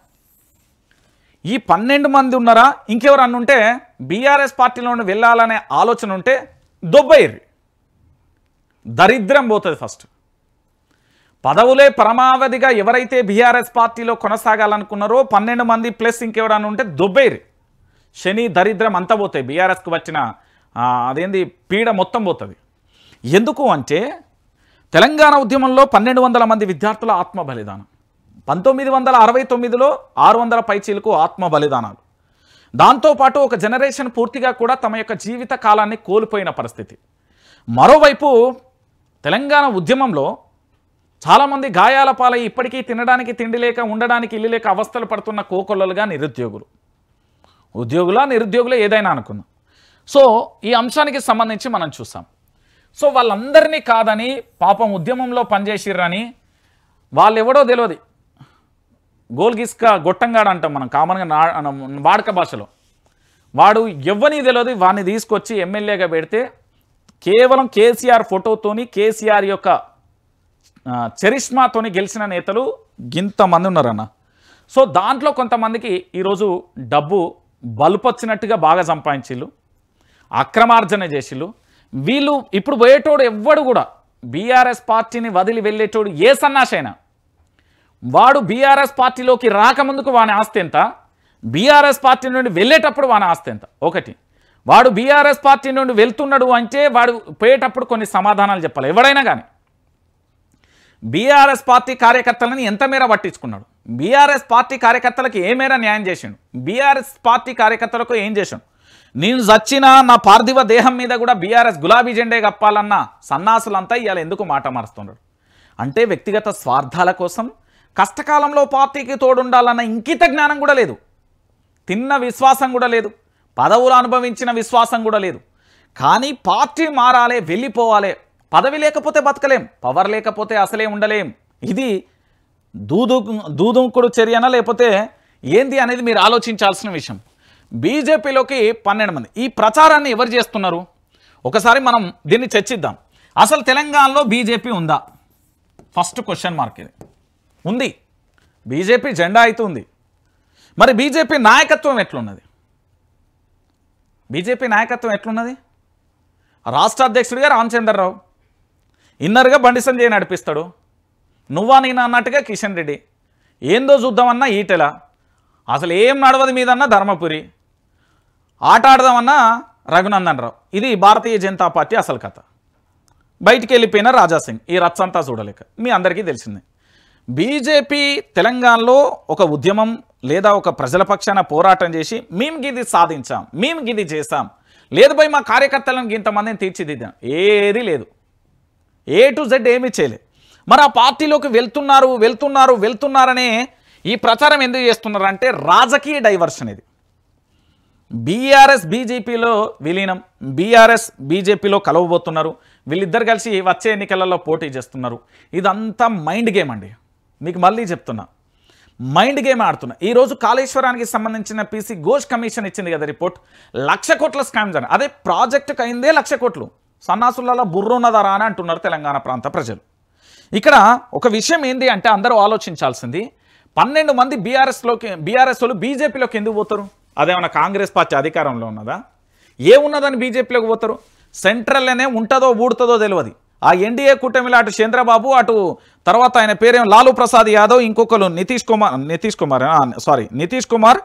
A: ఈ 12 మంది ఉన్నారా? ఇంకెవరు అన్నుంటే బీఆర్ఎస్ పార్టీలో వెళ్ళాలనే ఆలోచన ఉంటే దొబ్బయ్యి దరిద్రం పోతుంది. ఫస్ట్ పదవులే పరమావధిగా ఎవరైతే బీఆర్ఎస్ పార్టీలో కొనసాగాలనుకున్నారో 12 మంది ప్లస్ ఇంకెవరన్నా ఉంటే దొబ్బేరు. శని దరిద్రం అంతా పోతాయి, బీఆర్ఎస్కి వచ్చిన అదేంది పీడ మొత్తం పోతుంది. ఎందుకు అంటే తెలంగాణ ఉద్యమంలో 1200 మంది విద్యార్థుల ఆత్మ బలిదానం, 1969లో 600 పైచీలకు ఆత్మ బలిదానాలు, దాంతోపాటు ఒక జనరేషన్ పూర్తిగా కూడా తమ యొక్క జీవిత కాలాన్ని కోల్పోయిన పరిస్థితి. మరోవైపు తెలంగాణ ఉద్యమంలో చాలామంది గాయాల పాలై ఇప్పటికీ తినడానికి తిండి లేక ఉండడానికి ఇల్లు లేక అవస్థలు పడుతున్న కోకొల్లలుగా నిరుద్యోగులు, నిరుద్యోగులు ఏదైనా అనుకుందాం. సో ఈ అంశానికి సంబంధించి మనం చూసాం. సో వాళ్ళందరినీ కాదని పాపం ఉద్యమంలో పనిచేసిర్రని వాళ్ళెవడో తెలియదు, గోల్గిస్క గొట్టంగాడు అంటాం మనం కామన్గా వాడక భాషలో, వాడు ఎవ్వని తెలియదు, వాడిని తీసుకొచ్చి ఎమ్మెల్యేగా పెడితే కేవలం కేసీఆర్ ఫోటోతోని కేసీఆర్ యొక్క చరిష్మాతోని గెలిచిన నేతలు ఇంతమంది ఉన్నారన్న. సో దాంట్లో కొంతమందికి ఈరోజు డబ్బు బలుపొచ్చినట్టుగా బాగా సంపాదించిళ్ళు, అక్రమార్జన చేసిళ్ళు. వీళ్ళు ఇప్పుడు పోయేటోడు ఎవ్వడు కూడా బీఆర్ఎస్ పార్టీని వదిలి వెళ్ళేటోడు ఏ సన్నాసైనా వాడు బీఆర్ఎస్ పార్టీలోకి రాకముందుకు వాని ఆస్తి ఎంత, బీఆర్ఎస్ పార్టీ నుండి వెళ్ళేటప్పుడు వాని ఆస్తి ఎంత. ఒకటి, వాడు బీఆర్ఎస్ పార్టీ నుండి వెళ్తున్నాడు అంటే వాడు పోయేటప్పుడు కొన్ని సమాధానాలు చెప్పాలి. ఎవడైనా కానీ బీఆర్ఎస్ పార్టీ కార్యకర్తలని ఎంత మేర పట్టించుకున్నాడు, బీఆర్ఎస్ పార్టీ కార్యకర్తలకు ఏ మేర న్యాయం చేసిండు, బీఆర్ఎస్ పార్టీ కార్యకర్తలకు ఏం చేశాడు. నేను చచ్చినా నా పార్థివ దేహం మీద కూడా బీఆర్ఎస్ గులాబీ జెండే కప్పాలన్న సన్నాసులంతా ఇవాళ ఎందుకు మాట మారుస్తున్నాడు అంటే వ్యక్తిగత స్వార్థాల కోసం, కష్టకాలంలో పార్టీకి తోడుండాలన్న ఇంకిత జ్ఞానం కూడా లేదు, తిన్న విశ్వాసం కూడా లేదు, పదవులు అనుభవించిన విశ్వాసం కూడా లేదు. కానీ పార్టీ మారాలి, వెళ్ళిపోవాలి, పదవి లేకపోతే బతకలేం, పవర్ లేకపోతే అసలే ఉండలేం. ఇది దూదుంకుడు చర్యనా లేకపోతే ఏంది అనేది మీరు ఆలోచించాల్సిన విషయం. బీజేపీలోకి 12 మంది. ఈ ప్రచారాన్ని ఎవరు చేస్తున్నారు ఒకసారి మనం దీన్ని చర్చిద్దాం. అసలు తెలంగాణలో బీజేపీ ఉందా? ఫస్ట్ క్వశ్చన్ మార్క్ ఇది. ఉంది, బీజేపీ జెండా అయితే ఉంది. మరి బీజేపీ నాయకత్వం ఎట్లున్నది? బీజేపీ నాయకత్వం ఎట్లున్నది? రాష్ట్ర అధ్యక్షుడిగా రామచంద్రరావు, ఇన్నర్గా బండి సంజయ్ నడిపిస్తాడు, నువ్వా నేను అన్నట్టుగా కిషన్ రెడ్డి, ఏందో చూద్దామన్నా ఈటెల, అసలు ఏం నడవది మీదన్నా ధర్మపురి, ఆట ఆడదామన్నా రఘునందన్ రావు. ఇది భారతీయ జనతా పార్టీ అసలు కథ. బయటికి వెళ్ళిపోయిన రాజాసింగ్, ఈ రచ్చంతా చూడలేక మీ అందరికీ తెలిసిందే. బీజేపీ తెలంగాణలో ఒక ఉద్యమం లేదా ఒక ప్రజల పక్షాన పోరాటం చేసి మేము గిది సాధించాం, మేము గిది చేసాం, లేదు పోయి మా కార్యకర్తలను ఇంతమందిని తీర్చిదిద్దాం, ఏది లేదు, ఏ టు జెడ్ ఏమీ చేయలేదు. మరి ఆ పార్టీలోకి వెళ్తున్నారనే ఈ ప్రచారం ఎందుకు చేస్తున్నారు అంటే రాజకీయ డైవర్షన్. ఇది బీఆర్ఎస్ బీజేపీలో విలీనం, బీఆర్ఎస్ బీజేపీలో కలవబోతున్నారు, వీళ్ళిద్దరు కలిసి వచ్చే ఎన్నికలలో పోటీ చేస్తున్నారు. ఇదంతా మైండ్ గేమ్ అండి, మీకు మళ్ళీ చెప్తున్నా, మైండ్ గేమ్ ఆడుతున్నా. ఈరోజు కాళేశ్వరానికి సంబంధించిన పీసీ ఘోష్ కమిషన్ ఇచ్చింది కదా రిపోర్ట్, 1,00,000 కోట్ల స్కామ్ జరిగింది. అదే ప్రాజెక్టుకు అయిందే 1,00,000 కోట్లు. సన్నాసులలో బుర్రున్నదారా అని అంటున్నారు తెలంగాణ ప్రాంత ప్రజలు. ఇక్కడ ఒక విషయం ఏంటి అంటే అందరూ ఆలోచించాల్సింది, 12 మంది బీఆర్ఎస్ వాళ్ళు బీజేపీలోకి ఎందుకు పోతారు? అదేమన్నా కాంగ్రెస్ పార్టీ అధికారంలో ఉన్నదా? ఏమున్నదని బీజేపీలోకి పోతారు? సెంట్రల్లోనే ఉంటుందో ఊడుతుందో తెలియదు. ఆ ఎన్డీఏ కూటమిలో అటు చంద్రబాబు, అటు తర్వాత ఆయన పేరేం లాలూ ప్రసాద్ యాదవ్, ఇంకొకరు నితీష్ కుమార్,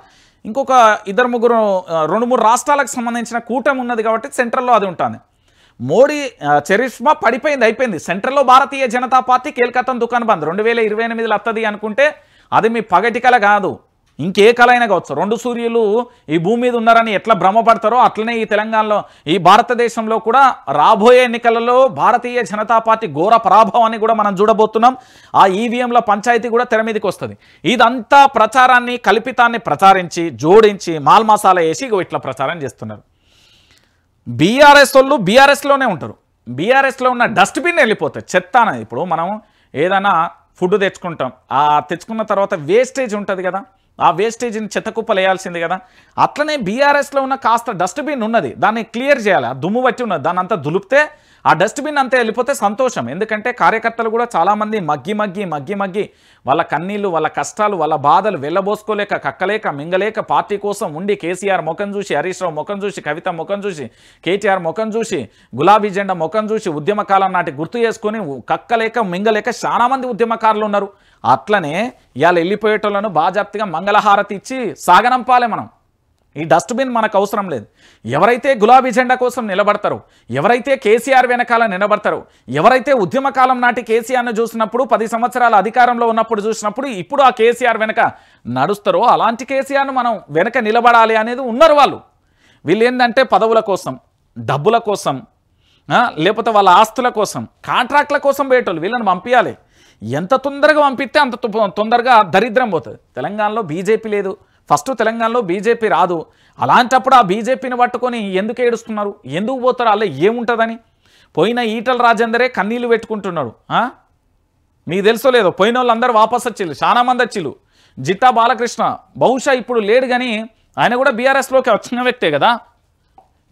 A: ఇంకొక 2-3 రాష్ట్రాలకు సంబంధించిన కూటమి ఉన్నది కాబట్టి సెంట్రల్లో అది ఉంటుంది. మోడీ చరిష్మా పడిపోయింది, అయిపోయింది. సెంట్రల్లో భారతీయ జనతా పార్టీ కేల్కతం దుకాన్ బంద్ 2028లో వస్తుంది అనుకుంటే అది మీ పగటి కల కాదు, ఇంకే కల అయినా కావచ్చు. 2 సూర్యులు ఈ భూమి మీద ఉన్నారని ఎట్లా భ్రమపడతారో అట్లనే ఈ తెలంగాణలో ఈ భారతదేశంలో కూడా రాబోయే ఎన్నికలలో భారతీయ జనతా పార్టీ ఘోర పరాభవాన్ని కూడా మనం చూడబోతున్నాం. ఆ ఈవీఎంల పంచాయతీ కూడా తెర మీదకి వస్తుంది. ఇదంతా ప్రచారాన్ని కల్పితాన్ని ప్రచారించి జోడించి మాల్ మసాలా వేసి ఇట్లా ప్రచారం చేస్తున్నారు. బీఆర్ఎస్ వాళ్ళు బీఆర్ఎస్లోనే ఉంటారు, బీఆర్ఎస్లో ఉన్న డస్ట్బిన్ వెళ్ళిపోతాయి, చెత్త అనేది. ఇప్పుడు మనం ఏదైనా ఫుడ్ తెచ్చుకుంటాం, ఆ తెచ్చుకున్న తర్వాత వేస్టేజ్ ఉంటుంది కదా, ఆ వేస్టేజ్ని చెత్తకుప్పలు వేయాల్సింది కదా. అట్లనే బీఆర్ఎస్లో ఉన్న కాస్త డస్ట్బిన్ ఉన్నది, దాన్ని క్లియర్ చేయాలి. ఆ దుమ్ము బట్టి ఉన్నది, దాన్ని అంతా దులిపితే ఆ డస్ట్బిన్ అంతా వెళ్ళిపోతే సంతోషం. ఎందుకంటే కార్యకర్తలు కూడా చాలామంది మగ్గి వాళ్ళ కన్నీళ్ళు, వాళ్ళ కష్టాలు, వాళ్ళ బాధలు వెళ్ళబోసుకోలేక, కక్కలేక, మింగలేక, పార్టీ కోసం ఉండి కేసీఆర్ ముఖం చూసి, హరీష్ రావు ముఖం చూసి, కవిత ముఖం చూసి, కేటీఆర్ ముఖం చూసి, గులాబీ జెండా ముఖం చూసి, ఉద్యమకాలం నాటి గుర్తు చేసుకొని కక్కలేక, మింగలేక చాలా మంది ఉద్యమకారులు ఉన్నారు. అట్లనే ఇవాళ వెళ్ళిపోయేటోళ్ళను బాజాప్తిగా మంగళహారతి ఇచ్చి సాగనంపాలి మనం. ఈ డస్ట్బిన్ మనకు అవసరం లేదు. ఎవరైతే గులాబీ జెండా కోసం నిలబడతారో, ఎవరైతే కేసీఆర్ వెనకాల నిలబడతారో, ఎవరైతే ఉద్యమకాలం నాటి కేసీఆర్ను చూసినప్పుడు 10 సంవత్సరాల అధికారంలో ఉన్నప్పుడు చూసినప్పుడు ఇప్పుడు ఆ కేసీఆర్ వెనక నడుస్తారో అలాంటి కేసీఆర్ను మనం వెనక నిలబడాలి అనేది ఉన్నారు వాళ్ళు. వీళ్ళు ఏంటంటే పదవుల కోసం, డబ్బుల కోసం, లేకపోతే వాళ్ళ ఆస్తుల కోసం, కాంట్రాక్ట్ల కోసం పోయేటోళ్ళు. వీళ్ళని పంపించాలి. ఎంత తొందరగా పంపిస్తే అంత తొందరగా దరిద్రం పోతుంది. తెలంగాణలో బీజేపీ లేదు, ఫస్ట్ తెలంగాణలో బీజేపీ రాదు. అలాంటప్పుడు ఆ బీజేపీని పట్టుకొని ఎందుకు ఏడుస్తున్నారు, ఎందుకు పోతారు, అలా ఏముంటుందని. పోయిన ఈటల రాజేందరే కన్నీళ్ళు పెట్టుకుంటున్నాడు. మీకు తెలుసో లేదో, పోయిన వాళ్ళందరూ వాపస్ వచ్చిళ్ళు, చాలా మంది వచ్చిళ్ళు. జిట్టా బాలకృష్ణ బహుశా ఇప్పుడు లేడు కానీ ఆయన కూడా బీఆర్ఎస్లోకి వచ్చిన వ్యక్తే కదా.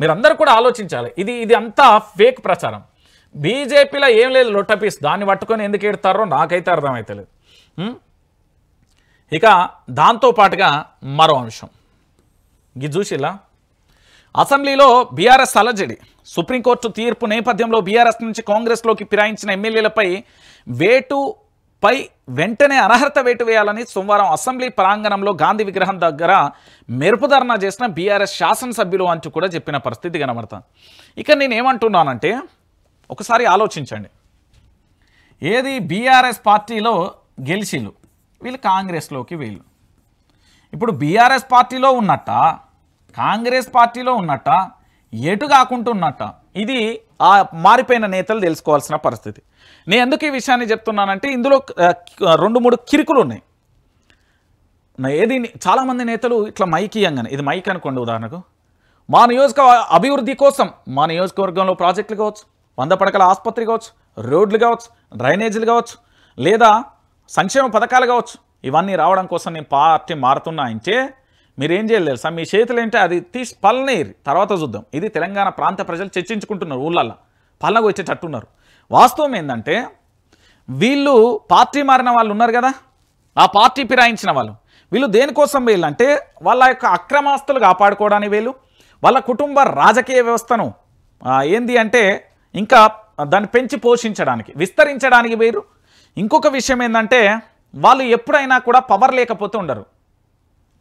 A: మీరందరూ కూడా ఆలోచించాలి. ఇది అంతా ఫేక్ ప్రచారం. బీజేపీలో ఏం లేదు, లొట్టపీస్. దాన్ని పట్టుకొని ఎందుకు ఎడతారో నాకైతే అర్థమవుతలేదు. ఇక దాంతోపాటుగా మరో అంశం ఇది చూసిలా, అసెంబ్లీలో బీఆర్ఎస్ అలజడి. సుప్రీంకోర్టు తీర్పు నేపథ్యంలో బీఆర్ఎస్ నుంచి కాంగ్రెస్లోకి ఫిరాయించిన ఎమ్మెల్యేలపై వేటుపై వెంటనే అనర్హత వేటు వేయాలని సోమవారం అసెంబ్లీ ప్రాంగణంలో గాంధీ విగ్రహం దగ్గర మెరుపు ధర్నా చేసిన బీఆర్ఎస్ శాసనసభ్యులు అంటూ కూడా చెప్పిన పరిస్థితి కనబడుతుంది. ఇక నేనేమంటున్నానంటే ఒకసారి ఆలోచించండి. ఏది బీఆర్ఎస్ పార్టీలో గెలిచిలు, వీళ్ళు కాంగ్రెస్లోకి వీళ్ళు. ఇప్పుడు బీఆర్ఎస్ పార్టీలో ఉన్నట్ట, కాంగ్రెస్ పార్టీలో ఉన్నట్ట, ఎటు కాకుంటున్నట్ట, ఇది ఆ మారిపోయిన నేతలు తెలుసుకోవాల్సిన పరిస్థితి. నేను ఎందుకు ఈ విషయాన్ని చెప్తున్నానంటే ఇందులో 2-3 కిరుకులు ఉన్నాయి. ఏది చాలామంది నేతలు ఇట్లా మైక్ ఇయ్యంగానే, ఇది మైక్ అనుకోండి ఉదాహరణకు, మా నియోజకవర్గ అభివృద్ధి కోసం మా నియోజకవర్గంలో ప్రాజెక్టులు కావచ్చు, 100 పడకల ఆసుపత్రి కావచ్చు, రోడ్లు కావచ్చు, డ్రైనేజీలు కావచ్చు, లేదా సంక్షేమ పథకాలు కావచ్చు, ఇవన్నీ రావడం కోసం నేను పార్టీ మారుతున్నా అంటే మీరేం చేయాలి తెలుసా, మీ చేతులు ఏంటంటే అది తీసి పల్లనేరు తర్వాత చూద్దాం. ఇది తెలంగాణ ప్రాంత ప్రజలు చర్చించుకుంటున్నారు, ఊళ్ళల్లో పల్లకు వచ్చేటట్టున్నారు. వాస్తవం ఏంటంటే వీళ్ళు పార్టీ మారిన వాళ్ళు ఉన్నారు కదా, ఆ పార్టీ ఫిరాయించిన వాళ్ళు, వీళ్ళు దేనికోసం వీళ్ళంటే వాళ్ళ యొక్క అక్రమాస్తులు కాపాడుకోవడానికి వీళ్ళు, వాళ్ళ కుటుంబ రాజకీయ వ్యవస్థను ఏంది అంటే ఇంకా దాన్ని పెంచి పోషించడానికి, విస్తరించడానికి వేరు. ఇంకొక విషయం ఏంటంటే వాళ్ళు ఎప్పుడైనా కూడా పవర్ లేకపోతే ఉండరు,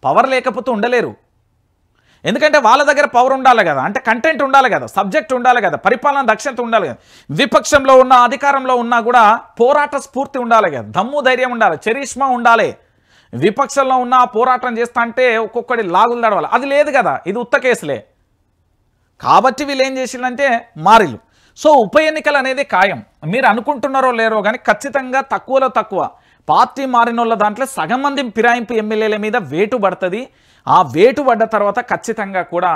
A: పవర్ లేకపోతే ఉండలేరు. ఎందుకంటే వాళ్ళ దగ్గర పవర్ ఉండాలి కదా, అంటే కంటెంట్ ఉండాలి కదా, సబ్జెక్ట్ ఉండాలి కదా, పరిపాలన దక్షత ఉండాలి కదా. విపక్షంలో ఉన్న అధికారంలో ఉన్నా కూడా పోరాట స్ఫూర్తి ఉండాలి కదా, దమ్ము ధైర్యం ఉండాలి, చరిష్మా ఉండాలి. విపక్షంలో ఉన్న పోరాటం చేస్తా అంటే ఒక్కొక్కటి లాగులు దడవాలి, అది లేదు కదా, ఇది ఉత్త కేసులే. కాబట్టి వీళ్ళు ఏం చేసిందంటే మారిలు. సో ఉప ఎన్నికలు అనేది ఖాయం. మీరు అనుకుంటున్నారో లేరో కానీ ఖచ్చితంగా తక్కువలో తక్కువ పార్టీ మారిన వాళ్ళ దాంట్లో సగం మంది ఫిరాయింపు ఎమ్మెల్యేల మీద వేటు పడుతుంది. ఆ వేటు పడ్డ తర్వాత ఖచ్చితంగా కూడా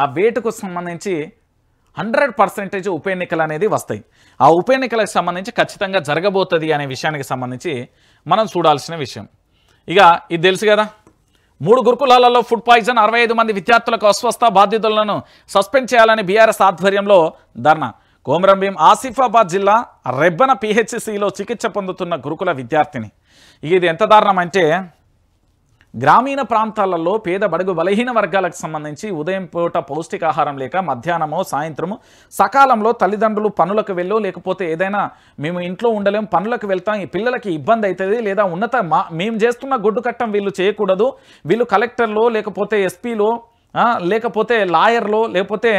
A: ఆ వేటుకు సంబంధించి 100% ఉప ఎన్నికలు అనేది వస్తాయి. ఆ ఉప ఎన్నికలకు సంబంధించి ఖచ్చితంగా జరగబోతుంది అనే విషయానికి సంబంధించి మనం చూడాల్సిన విషయం. ఇక ఇది తెలుసు కదా, 3 గురుకులాలలో ఫుడ్ పాయిజన్, 65 మంది విద్యార్థులకు అస్వస్థ, బాధితులను సస్పెండ్ చేయాలని బీఆర్ఎస్ ఆధ్వర్యంలో ధర్నా. కొమరంభీం ఆసిఫాబాద్ జిల్లా రెబ్బన పిహెచ్సిలో చికిత్స పొందుతున్న గురుకుల విద్యార్థిని. ఇది ఎంత దారుణం అంటే గ్రామీణ ప్రాంతాలలో పేద బడుగు బలహీన వర్గాలకు సంబంధించి ఉదయం పూట పౌష్టికాహారం లేక మధ్యాహ్నమో సాయంత్రము సకాలంలో తల్లిదండ్రులు పనులకు వెళ్ళో లేకపోతే ఏదైనా మేము ఇంట్లో ఉండలేము పనులకు వెళ్తాం, ఈ పిల్లలకి ఇబ్బంది అవుతుంది, లేదా మేము చేస్తున్న గొడ్డు కట్టం వీళ్ళు చేయకూడదు, వీళ్ళు కలెక్టర్లో లేకపోతే ఎస్పీలో లేకపోతే లాయర్లో లేకపోతే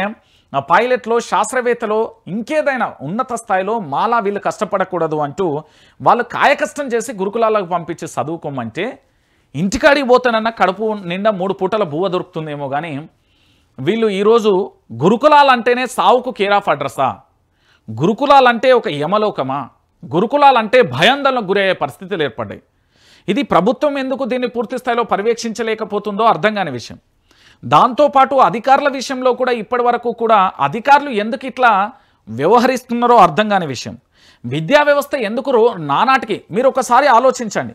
A: పైలట్లో శాస్త్రవేత్తలో ఇంకేదైనా ఉన్నత స్థాయిలో మాలా వీళ్ళు కష్టపడకూడదు అంటూ వాళ్ళు కాయకష్టం చేసి గురుకులాలకు పంపించి చదువుకోమంటే ఇంటికాడికి పోతానన్న కడుపు నిండా 3 పూటల బువ్వ దొరుకుతుందేమో కానీ వీళ్ళు ఈరోజు గురుకులాలంటేనే సావుకు కేర్ ఆఫ్ అడ్రస్సా, గురుకులాలంటే ఒక యమలోకమా, గురుకులాలంటే భయాందోళనకు గురయ్యే పరిస్థితులు ఏర్పడ్డాయి. ఇది ప్రభుత్వం ఎందుకు దీన్ని పూర్తి స్థాయిలో పర్యవేక్షించలేకపోతుందో అర్థం కాని విషయం. దాంతోపాటు అధికారుల విషయంలో కూడా ఇప్పటి వరకు కూడా అధికారులు ఎందుకు ఇట్లా వ్యవహరిస్తున్నారో అర్థం కాని విషయం. విద్యా వ్యవస్థ ఎందుకు నానాటికి మీరు ఒకసారి ఆలోచించండి.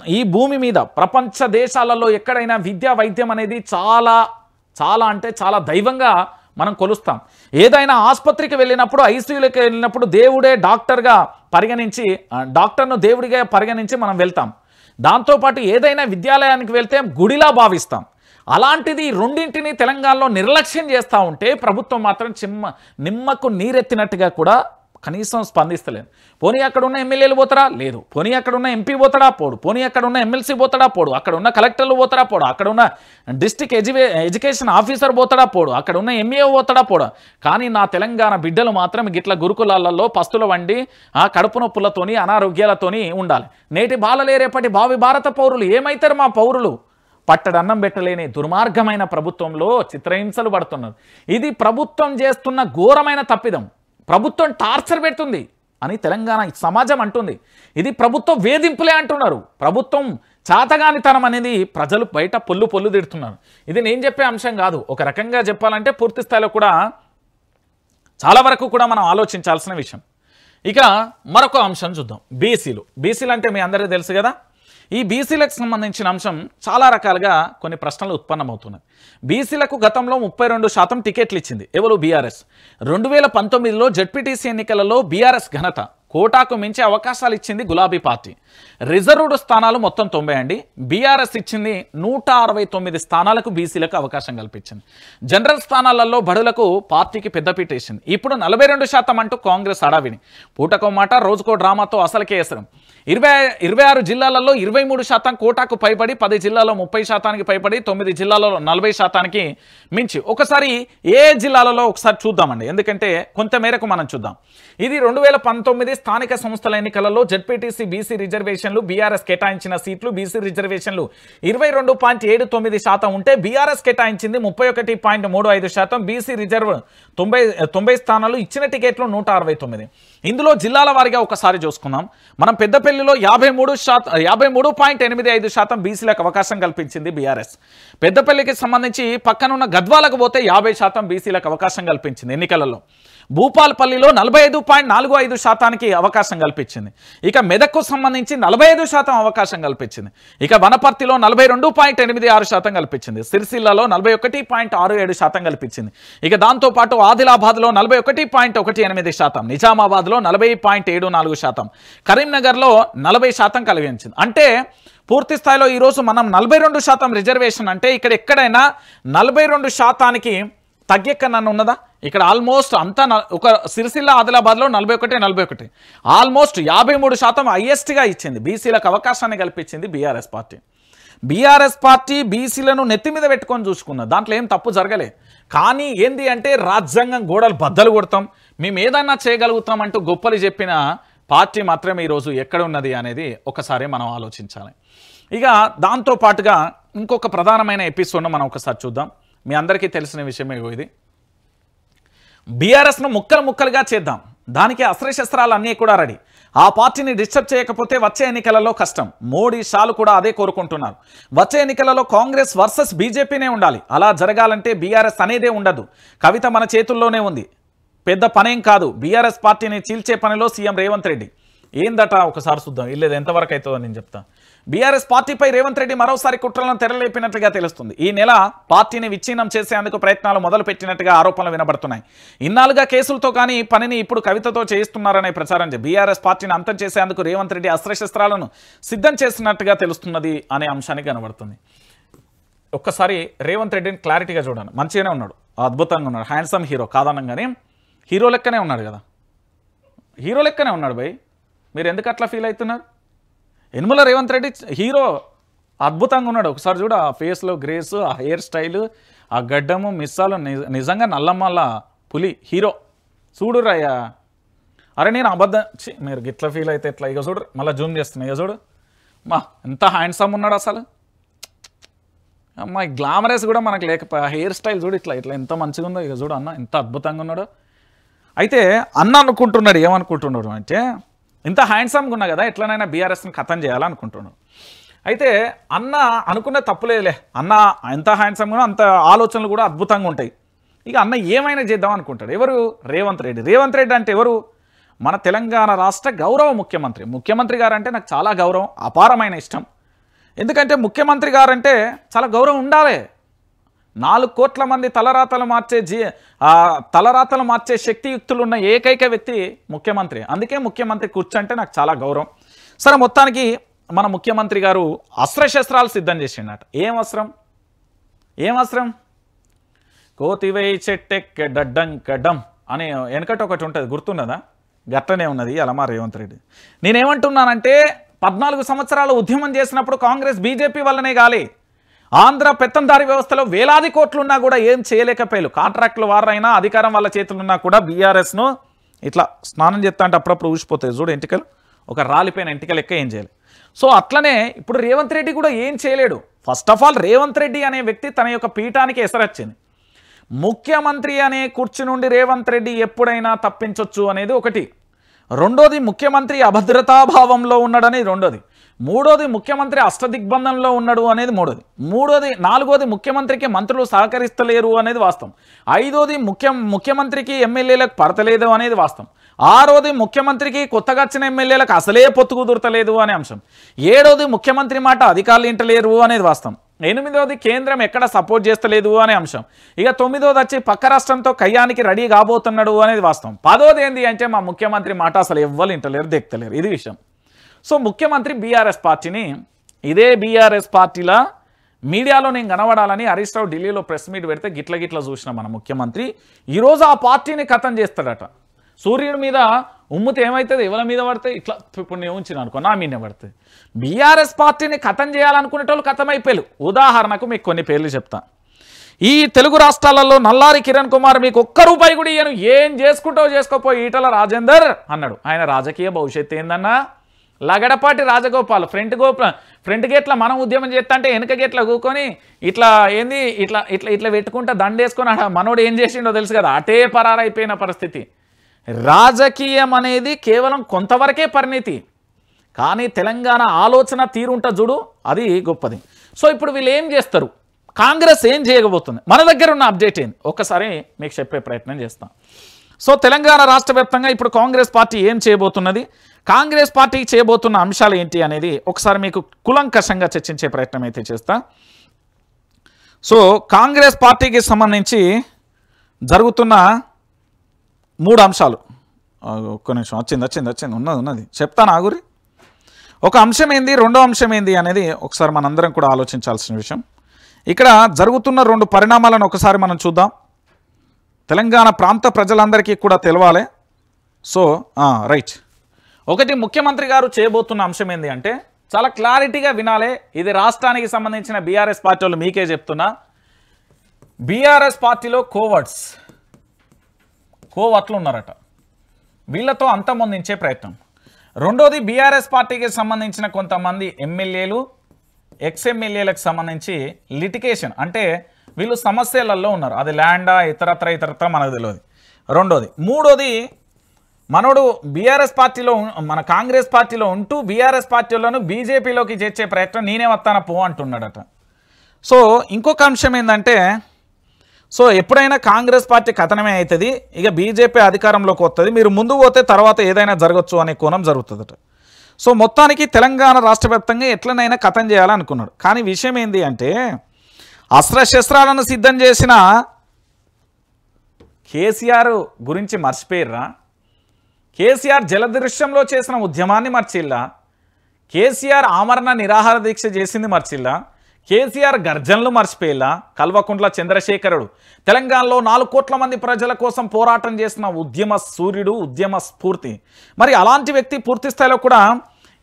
A: ఈ భూమి మీద ప్రపంచ దేశాలలో ఎక్కడైనా విద్యా వైద్యం అనేది చాలా అంటే చాలా దైవంగా మనం కొలుస్తాం. ఏదైనా ఆసుపత్రికి వెళ్ళినప్పుడు ఐసీయూలోకి వెళ్ళినప్పుడు దేవుడే డాక్టర్గా పరిగణించి డాక్టర్ను దేవుడిగా పరిగణించి మనం వెళ్తాం. దాంతోపాటు ఏదైనా విద్యాలయానికి వెళ్తే గుడిలా భావిస్తాం. అలాంటిది రెండింటిని తెలంగాణలో నిర్లక్ష్యం చేస్తూ ఉంటే ప్రభుత్వం మాత్రం నిమ్మకు నీరెత్తినట్టుగా కూడా కనీసం స్పందిస్తలేదు. పోనీ అక్కడ ఉన్న ఎమ్మెల్యేలు పోతారా? లేదు. పోనీ అక్కడ ఉన్న ఎంపీ పోతాడా? పోడు. పోనీ అక్కడ ఉన్న ఎమ్మెల్సీ పోతాడా? పోడు. అక్కడ ఉన్న కలెక్టర్లు పోతాడా? పోడు. అక్కడ ఉన్న డిస్ట్రిక్ట్ ఎడ్యుకేషన్ ఆఫీసర్ పోతాడా? పోడు. అక్కడ ఉన్న ఎంఏఓ పోతాడా? పోడు. కానీ నా తెలంగాణ బిడ్డలు మాత్రం గిట్ల గురుకులాలలో పస్తుల వండి కడుపు నొప్పులతోని అనారోగ్యాలతోని ఉండాలి. నేటి బాలలే రేపటి భావి భారత పౌరులు. ఏమైతారు మా పౌరులు? పట్టడన్నం పెట్టలేని దుర్మార్గమైన ప్రభుత్వంలో చిత్రహింసలు పడుతున్నారు. ఇది ప్రభుత్వం చేస్తున్న ఘోరమైన తప్పిదం. ప్రభుత్వం టార్చర్ పెడుతుంది అని తెలంగాణ సమాజం అంటుంది. ఇది ప్రభుత్వ వేధింపులే అంటున్నారు. ప్రభుత్వం చాతగానితనం అనేది ప్రజలు బయట పొల్లు తిడుతున్నారు. ఇది నేను చెప్పే అంశం కాదు. ఒక రకంగా చెప్పాలంటే పూర్తి స్థాయిలో కూడా చాలా వరకు కూడా మనం ఆలోచించాల్సిన విషయం. ఇక మరొక అంశం చూద్దాం. బీసీలు అంటే మీ అందరికీ తెలుసు కదా. ఈ బీసీలకు సంబంధించిన అంశం చాలా రకాలుగా కొన్ని ప్రశ్నలు ఉత్పన్నమవుతున్నాయి. బీసీలకు గతంలో 32% టికెట్లు ఇచ్చింది ఎవరు? బీఆర్ఎస్. 2019లో జడ్పీటీసీ ఎన్నికలలో బీఆర్ఎస్ ఘనత. కోటాకు మించి అవకాశాలు ఇచ్చింది గులాబీ పార్టీ. రిజర్వ్డ్ స్థానాలు మొత్తం 90 అండి. బీఆర్ఎస్ ఇచ్చింది 169 స్థానాలకు బీసీలకు అవకాశం కల్పించింది. జనరల్ స్థానాలలో బడులకు పార్టీకి పెద్దపీట వేసింది. ఇప్పుడు 42% అంటూ కాంగ్రెస్ అడావిని. పూటకో మాట రోజుకో డ్రామాతో అసలుకే ఎసరం. 26 జిల్లాలలో 23% కోటాకు పైబడి, 10 జిల్లాలో 30%కి పైబడి, 9 జిల్లాలలో 40%కి మించి. ఒకసారి ఏ జిల్లాలలో ఒకసారి చూద్దామండి, ఎందుకంటే కొంత మేరకు మనం చూద్దాం. ఇది 2019 స్థానిక సంస్థల ఎన్నికలలో జడ్పీటీసీ బీసీ రిజర్వేషన్లు బీఆర్ఎస్ కేటాయించిన సీట్లు బీసీ రిజర్వేషన్లు 22.79% ఉంటే బీఆర్ఎస్ కేటాయించింది 31.35%. బీసీ రిజర్వ్ 90 స్థానాలు, ఇచ్చిన టికెట్లు 169. ఇందులో జిల్లాల వారీగా ఒకసారి చూసుకుందాం. మనం పెద్దపల్లిలో 53.85% బీసీలకు అవకాశం కల్పించింది బీఆర్ఎస్. పెద్దపల్లికి సంబంధించి పక్కనున్న గద్వాలకు పోతే 50% బీసీలకు అవకాశం కల్పించింది ఎన్నికలలో. భూపాలపల్లిలో 45.45%కి అవకాశం కల్పించింది. ఇక మెదక్కు సంబంధించి 45% అవకాశం కల్పించింది. ఇక వనపర్తిలో 42.86% కల్పించింది. సిరిసిల్లలో 41.67% కల్పించింది. ఇక దాంతోపాటు ఆదిలాబాద్లో 41.18%, నిజామాబాద్లో 40.74%, కరీంనగర్లో 40% కలిగించింది. అంటే పూర్తి స్థాయిలో ఈరోజు మనం 42% రిజర్వేషన్ అంటే ఇక్కడ ఎక్కడైనా 42%కి తగ్గెక్కనన్ను ఉన్నదా? ఇక్కడ ఆల్మోస్ట్ అంతా ఒక సిరిసిల్ల ఆదిలాబాద్లో 41 ఆల్మోస్ట్ 53% హైయెస్ట్గా ఇచ్చింది. బీసీలకు అవకాశాన్ని కల్పించింది బీఆర్ఎస్ పార్టీ. బీఆర్ఎస్ పార్టీ బీసీలను నెత్తి మీద పెట్టుకొని చూసుకున్నది. దాంట్లో ఏం తప్పు జరగలే. కానీ ఏంది అంటే రాజ్యాంగం గోడలు బద్దలు కొడతాం, మేము ఏదన్నా చేయగలుగుతాం అంటూ గొప్పలు చెప్పిన పార్టీ మాత్రమే ఈరోజు ఎక్కడ ఉన్నది అనేది ఒకసారి మనం ఆలోచించాలి. ఇక దాంతోపాటుగా ఇంకొక ప్రధానమైన ఎపిసోడ్ను మనం ఒకసారి చూద్దాం. మీ అందరికీ తెలిసిన విషయమే ఇది. బీఆర్ఎస్ను ముక్కలుగా చేద్దాం, దానికి అస్త్రశస్త్రాలు అన్నీ కూడా రెడీ. ఆ పార్టీని డిస్టర్బ్ చేయకపోతే వచ్చే ఎన్నికలలో కష్టం. మోడీ షాలు కూడా అదే కోరుకుంటున్నారు. వచ్చే ఎన్నికలలో కాంగ్రెస్ వర్సెస్ బీజేపీనే ఉండాలి. అలా జరగాలంటే బీఆర్ఎస్ అనేదే ఉండదు. కవిత మన చేతుల్లోనే ఉంది, పెద్ద పనేం కాదు. బీఆర్ఎస్ పార్టీని చీల్చే పనిలో సీఎం రేవంత్ రెడ్డి. ఏందట ఒకసారి చూద్దాం. ఇల్లేదు ఎంతవరకు అవుతుందో నేను చెప్తా. బీఆర్ఎస్ పార్టీపై రేవంత్ రెడ్డి మరోసారి కుట్రలను తెరలేపినట్లుగా తెలుస్తుంది. ఈ నెల పార్టీని విచ్ఛిన్నం చేసేందుకు ప్రయత్నాలు మొదలుపెట్టినట్టుగా ఆరోపణలు వినబడుతున్నాయి. ఇన్నాళ్ళుగా కేసులతో కానీ పనిని ఇప్పుడు కవితతో చేయిస్తున్నారనే ప్రచారం. బీఆర్ఎస్ పార్టీని అంతం చేసేందుకు రేవంత్ రెడ్డి అస్త్రశస్త్రాలను సిద్ధం చేసినట్టుగా తెలుస్తున్నది అనే అంశానికి కనబడుతుంది. ఒక్కసారి రేవంత్ రెడ్డిని క్లారిటీగా చూడండి. మంచిగానే ఉన్నాడు, అద్భుతంగా ఉన్నాడు, హ్యాండ్సమ్ హీరో కాదనంగానే హీరో లెక్కనే ఉన్నాడు కదా. హీరో లెక్కనే ఉన్నాడు భయ్, మీరు ఎందుకు అట్లా ఫీల్ అవుతున్నారు? యనమల రేవంత్ రెడ్డి హీరో అద్భుతంగా ఉన్నాడు. ఒకసారి చూడు, ఆ ఫేస్లో గ్రేస్, ఆ హెయిర్ స్టైలు, ఆ గడ్డము, మిస్సాలు, నిజంగా నల్లమ్మల పులి హీరో. చూడు రయ్యా, అరే నేను అబద్ధం మీరు గిట్లా ఫీల్ అయితే ఎట్లా? ఇక చూడు, మళ్ళీ జూమ్ చేస్తున్నా, ఇక చూడు మా ఎంత హ్యాండ్సమ్ ఉన్నాడు అసలు. అమ్మాయి గ్లామరస్ కూడా మనకు లేకపోయా, హెయిర్ స్టైల్ చూడు ఇట్లా ఎంత మంచిగా ఉందో. ఇక చూడు అన్న ఎంత అద్భుతంగా ఉన్నాడో. అయితే అన్న అనుకుంటున్నాడు, ఏమనుకుంటున్నాడు అంటే ఇంత హ్యాండ్సమ్గా ఉన్నా కదా ఎట్లనైనా బీఆర్ఎస్ని ఖతం చేయాలనుకుంటున్నాడు. అయితే అన్న అనుకునే తప్పులేదులే, అన్న ఎంత హ్యాండ్సమ్గా అంత ఆలోచనలు కూడా అద్భుతంగా ఉంటాయి. ఇక అన్న ఏమైనా చేద్దాం అనుకుంటాడు. ఎవరు? రేవంత్ రెడ్డి. రేవంత్ రెడ్డి అంటే ఎవరు? మన తెలంగాణ రాష్ట్ర గౌరవ ముఖ్యమంత్రి. ముఖ్యమంత్రి గారు అంటే నాకు చాలా గౌరవం, అపారమైన ఇష్టం. ఎందుకంటే ముఖ్యమంత్రి గారు అంటే చాలా గౌరవం ఉండాలి. 4 కోట్ల మంది తలరాతలు మార్చే శక్తియుక్తులు ఉన్న ఏకైక వ్యక్తి ముఖ్యమంత్రి. అందుకే ముఖ్యమంత్రి కూర్చంటే నాకు చాలా గౌరవం. సరే, మొత్తానికి మన ముఖ్యమంత్రి గారు అస్త్రశస్త్రాలు సిద్ధం చేసిండట. ఏం అస్త్రం? కోతివై చెట్టెక్క డడ్డం కడ్డం అని వెనకట ఒకటి ఉంటుంది, గుర్తున్నదా? గట్టనే ఉన్నది అలమా రేవంత్ రెడ్డి. నేనేమంటున్నానంటే 14 సంవత్సరాలు ఉద్యమం చేసినప్పుడు కాంగ్రెస్ బీజేపీ వల్లనే గాలి. ఆంధ్ర పెత్తందారి వ్యవస్థలో వేలాది కోట్లున్నా కూడా ఏం చేయలేకపోయారు. కాంట్రాక్టుల వారైనా అధికారం వాళ్ళ చేతులున్నా కూడా బీఆర్ఎస్ను ఇట్లా స్నానం చేస్తా అంటే అప్పుడప్పుడు ఊసిపోతాయి చూడు ఎంటికలు, ఒక రాలిపోయిన ఎంటికలు లెక్క ఏం చేయాలి. సో అట్లనే ఇప్పుడు రేవంత్ రెడ్డి కూడా ఏం చేయలేడు. First of all Revanth Reddy అనే వ్యక్తి తన యొక్క పీఠానికి ఎసరొచ్చింది. ముఖ్యమంత్రి అనే కుర్చీ నుండి రేవంత్ రెడ్డి ఎప్పుడైనా తప్పించవచ్చు అనేది ఒకటి. రెండోది ముఖ్యమంత్రి అభద్రతాభావంలో ఉన్నాడనేది రెండోది. మూడోది ముఖ్యమంత్రి అష్టదిగ్బంధంలో ఉన్నాడు అనేది మూడోది. నాలుగోది ముఖ్యమంత్రికి మంత్రులు సహకరిస్తలేరు అనేది వాస్తవం. ఐదోది ముఖ్యమంత్రికి ఎమ్మెల్యేలకు పడతలేదు అనేది వాస్తవం. ఆరోది ముఖ్యమంత్రికి కొత్తగా వచ్చిన ఎమ్మెల్యేలకు అసలే పొత్తు కుదురతలేదు అనే అంశం. ఏడోది ముఖ్యమంత్రి మాట అధికారులు ఇంటలేరు అనేది వాస్తవం. ఎనిమిదోది కేంద్రం ఎక్కడ సపోర్ట్ చేస్తలేదు అనే అంశం. ఇక తొమ్మిదోది వచ్చి పక్క రాష్ట్రంతో కయ్యానికి రెడీ కాబోతున్నాడు అనేది వాస్తవం. పదోది ఏంది అంటే మా ముఖ్యమంత్రి మాట అసలు ఎవ్వరు ఇంటలేరు దిక్తలేరు, ఇది విషయం. సో ముఖ్యమంత్రి బీఆర్ఎస్ పార్టీని ఇదే బీఆర్ఎస్ పార్టీలా మీడియాలో నేను కనబడాలని హరీష్ రావు ఢిల్లీలో ప్రెస్ మీట్ పెడితే గిట్ల చూసిన మన ముఖ్యమంత్రి ఈరోజు ఆ పార్టీని ఖతం చేస్తాడట. సూర్యుడి మీద ఉమ్ముతే ఏమవుతుంది, ఎవరి మీద పడితే ఇట్లా ఇప్పుడు నేను ఉంచిన అనుకో నా మీదే పడుతుంది. బీఆర్ఎస్ పార్టీని ఖతం చేయాలనుకునేటోళ్ళు ఖతం అయిపోయారు. ఉదాహరణకు మీకు కొన్ని పేర్లు చెప్తా. ఈ తెలుగు రాష్ట్రాలలో నల్లారి కిరణ్ కుమార్ మీకు ఒక్క రూపాయి కూడా ఇయ్యను, ఏం చేసుకుంటావు చేసుకోపోయి ఈటల రాజేందర్ అన్నాడు. ఆయన రాజకీయ భవిష్యత్తు ఏందన్నా? లగడపాటి రాజగోపాల్ ఫ్రంట్ గేట్ల మనం ఉద్యమం చేస్తా అంటే వెనక గేట్ల కూకొని ఇట్లా ఏంది ఇట్లా ఇట్లా ఇట్లా పెట్టుకుంటా దండేసుకొని మనోడు ఏం చేసిండో తెలుసు కదా, అటే పరారైపోయిన పరిస్థితి. రాజకీయం అనేది కేవలం కొంతవరకే పరిణితి, కానీ తెలంగాణ ఆలోచన తీరుంట చూడు అది గొప్పది. సో ఇప్పుడు వీళ్ళు ఏం చేస్తారు, కాంగ్రెస్ ఏం చేయకపోతుంది, మన దగ్గర ఉన్న అప్డేట్ ఏంది ఒక్కసారి మీకు చెప్పే ప్రయత్నం చేస్తాం. సో తెలంగాణ రాష్ట్ర వ్యాప్తంగా ఇప్పుడు కాంగ్రెస్ పార్టీ ఏం చేయబోతున్నది, కాంగ్రెస్ పార్టీకి చేయబోతున్న అంశాలు ఏంటి అనేది ఒకసారి మీకు కులంకషంగా చర్చించే ప్రయత్నం అయితే చేస్తా. సో కాంగ్రెస్ పార్టీకి సంబంధించి జరుగుతున్న 3 అంశాలు, ఒక్క నిమిషం వచ్చింది ఉన్నది చెప్తాను ఆగురి. ఒక అంశం ఏంది, రెండో అంశం ఏంది అనేది ఒకసారి మనందరం కూడా ఆలోచించాల్సిన విషయం. ఇక్కడ జరుగుతున్న 2 పరిణామాలను ఒకసారి మనం చూద్దాం, తెలంగాణ ప్రాంత ప్రజలందరికీ కూడా తెలవాలి. సో రైట్, ఒకటి ముఖ్యమంత్రి గారు చేయబోతున్న అంశం ఏంది అంటే చాలా క్లారిటీగా వినాలి. ఇది రాష్ట్రానికి సంబంధించిన బీఆర్ఎస్ పార్టీ వాళ్ళు మీకే చెప్తున్నా. బీఆర్ఎస్ పార్టీలో కోవట్లు ఉన్నారట, వీళ్ళతో అంతమొందించే ప్రయత్నం. రెండోది బీఆర్ఎస్ పార్టీకి సంబంధించిన కొంతమంది ఎమ్మెల్యేలు ఎక్స్ఎమ్మెల్యేలకు సంబంధించి లిటికేషన్ అంటే వీళ్ళు సమస్యలలో ఉన్నారు, అది ల్యాండా ఇతరత్ర మనకు తెలియదు. రెండోది. మూడోది మనోడు బీఆర్ఎస్ పార్టీలో మన కాంగ్రెస్ పార్టీలో ఉంటూ బీఆర్ఎస్ పార్టీలను బీజేపీలోకి చేర్చే ప్రయత్నం నేనే వస్తాన పో అంటున్నాడట. సో ఇంకొక అంశం ఏంటంటే సో ఎప్పుడైనా కాంగ్రెస్ పార్టీ కథనమే అవుతుంది, ఇక బీజేపీ అధికారంలోకి వస్తుంది, మీరు ముందు పోతే తర్వాత ఏదైనా జరగచ్చు అనే కోణం జరుగుతుందట. సో మొత్తానికి తెలంగాణ రాష్ట్ర వ్యాప్తంగా ఎట్లనైనా కథం చేయాలనుకున్నాడు. కానీ విషయం ఏంటి అంటే అస్త్రశస్త్రాలను సిద్ధం చేసిన కేసీఆర్ గురించి మర్చిపోయిర్రా? కేసీఆర్ జలదృశ్యంలో చేసిన ఉద్యమాన్ని మర్చిల్లా? కేసీఆర్ ఆమరణ నిరాహార దీక్ష చేసింది మర్చిల్లా? కేసీఆర్ గర్జనలు మర్చిపోయిల్లా? కల్వకుంట్ల చంద్రశేఖరుడు తెలంగాణలో 4 కోట్ల మంది ప్రజల కోసం పోరాటం చేసిన ఉద్యమ సూర్యుడు, ఉద్యమ స్ఫూర్తి. మరి అలాంటి వ్యక్తి పూర్తి స్థాయిలో కూడా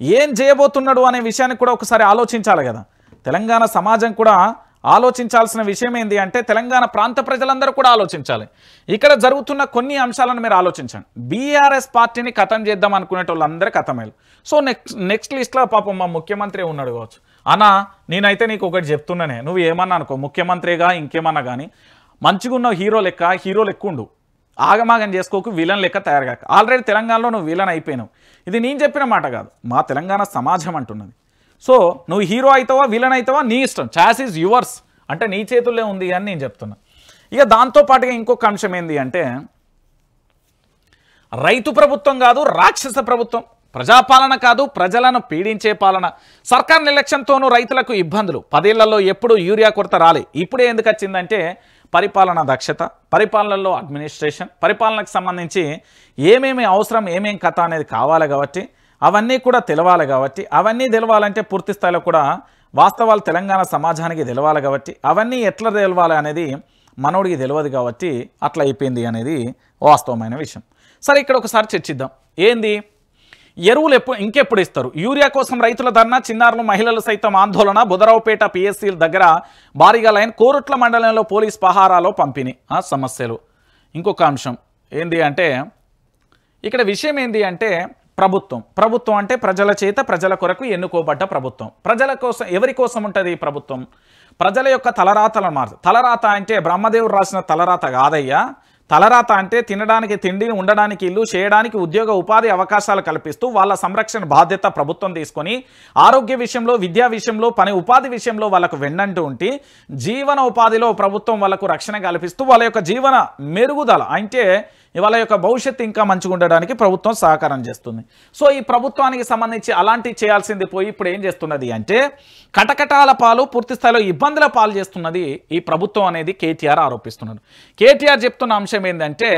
A: ఏం చేయబోతున్నాడు అనే విషయాన్ని కూడా ఒకసారి ఆలోచించాలి కదా. తెలంగాణ సమాజం కూడా ఆలోచించాల్సిన విషయం ఏంటి అంటే తెలంగాణ ప్రాంత ప్రజలందరూ కూడా ఆలోచించాలి. ఇక్కడ జరుగుతున్న కొన్ని అంశాలను మీరు ఆలోచించండి. బీఆర్ఎస్ పార్టీని ఖతం చేద్దాం అనుకునేటోళ్ళందరూ ఖతమయ్యారు. సో నెక్స్ట్ లిస్ట్లో పాపం మా ముఖ్యమంత్రి ఉన్నాడు కావచ్చు. అన్నా నేనైతే నీకు ఒకటి చెప్తున్నానే, నువ్వు ఏమన్నా అనుకో, ముఖ్యమంత్రిగా ఇంకేమన్నా కానీ మంచిగా ఉన్న హీరో లెక్క ఉండు, ఆగమాగం చేసుకోకు, విలన్ లెక్క తయారుగాక. ఆల్రెడీ తెలంగాణలో నువ్వు విలన్ అయిపోయినావు. ఇది నేను చెప్పిన మాట కాదు, మా తెలంగాణ సమాజం అంటున్నది. సో నువ్వు హీరో అవుతావా విలన్ అవుతావా నీ ఇష్టం, ఛాయిస్ ఈజ్ యువర్స్, అంటే నీ చేతుల్లో ఉంది అని నేను చెప్తున్నా. ఇక దాంతోపాటుగా ఇంకొక అంశం ఏంటి అంటే రైతు ప్రభుత్వం కాదు రాక్షస ప్రభుత్వం, ప్రజాపాలన కాదు ప్రజలను పీడించే పాలన. సర్కార్ నిర్లక్ష్యంతోనూ రైతులకు ఇబ్బందులు. 10 ఏళ్లలో ఎప్పుడు యూరియా కొరత రాలే, ఇప్పుడే ఎందుకు వచ్చిందంటే పరిపాలన దక్షత, పరిపాలనలో అడ్మినిస్ట్రేషన్, పరిపాలనకు సంబంధించి ఏమేమి అవసరం ఏమేం కథ అనేది కావాలి కాబట్టి అవన్నీ కూడా తెలవాలి కాబట్టి అవన్నీ తెలవాలంటే పూర్తి స్థాయిలో కూడా వాస్తవాలు తెలంగాణ సమాజానికి తెలవాలి కాబట్టి అవన్నీ ఎట్లా తెలవాలి అనేది మనోడికి తెలియదు కాబట్టి అట్లా అయిపోయింది అనేది వాస్తవమైన విషయం. సరే ఇక్కడ ఒకసారి చర్చిద్దాం. ఏంది ఎరువులు ఇంకెప్పుడు ఇస్తారు? యూరియా కోసం రైతుల ధర్నా, చిన్నారులు మహిళలు సైతం ఆందోళన, బుధరావుపేట పిఎస్సీల దగ్గర భారీగా లైన్, కోరుట్ల మండలంలో పోలీస్ పహారాలో పంపిణీ సమస్యలు. ఇంకొక అంశం ఏంది అంటే ఇక్కడ విషయం ఏంది అంటే ప్రభుత్వం అంటే ప్రజల చేత ప్రజల కొరకు ఎన్నుకోబడ్డ ప్రభుత్వం. ప్రజల కోసం ఎవరి కోసం ఉంటుంది ఈ ప్రభుత్వం? ప్రజల యొక్క తలరాతలను తలరాత అంటే బ్రహ్మదేవుడు రాసిన తలరాత కాదయ్యా. తలరాత అంటే తినడానికి తిండి, ఉండడానికి ఇల్లు, చేయడానికి ఉద్యోగ ఉపాధి అవకాశాలు కల్పిస్తూ వాళ్ళ సంరక్షణ బాధ్యత ప్రభుత్వం తీసుకొని ఆరోగ్య విషయంలో, విద్యా విషయంలో, పని ఉపాధి విషయంలో వాళ్ళకు వెన్నంటూ ఉంటే జీవన ఉపాధిలో ప్రభుత్వం వాళ్ళకు రక్షణ కల్పిస్తూ వాళ్ళ యొక్క జీవన మెరుగుదల అంటే వాళ్ళ యొక్క భవిష్యత్తు ఇంకా మంచిగా ఉండడానికి ప్రభుత్వం సహకారం చేస్తుంది. సో ఈ ప్రభుత్వానికి సంబంధించి అలాంటివి చేయాల్సింది పోయి ఇప్పుడు ఏం చేస్తున్నది అంటే కటకటాల పాలు, పూర్తి స్థాయిలో ఇబ్బందుల పాలు చేస్తున్నది ఈ ప్రభుత్వం అనేది కేటీఆర్ ఆరోపిస్తున్నాడు. కేటీఆర్ చెప్తున్న అంశం ఏంటంటే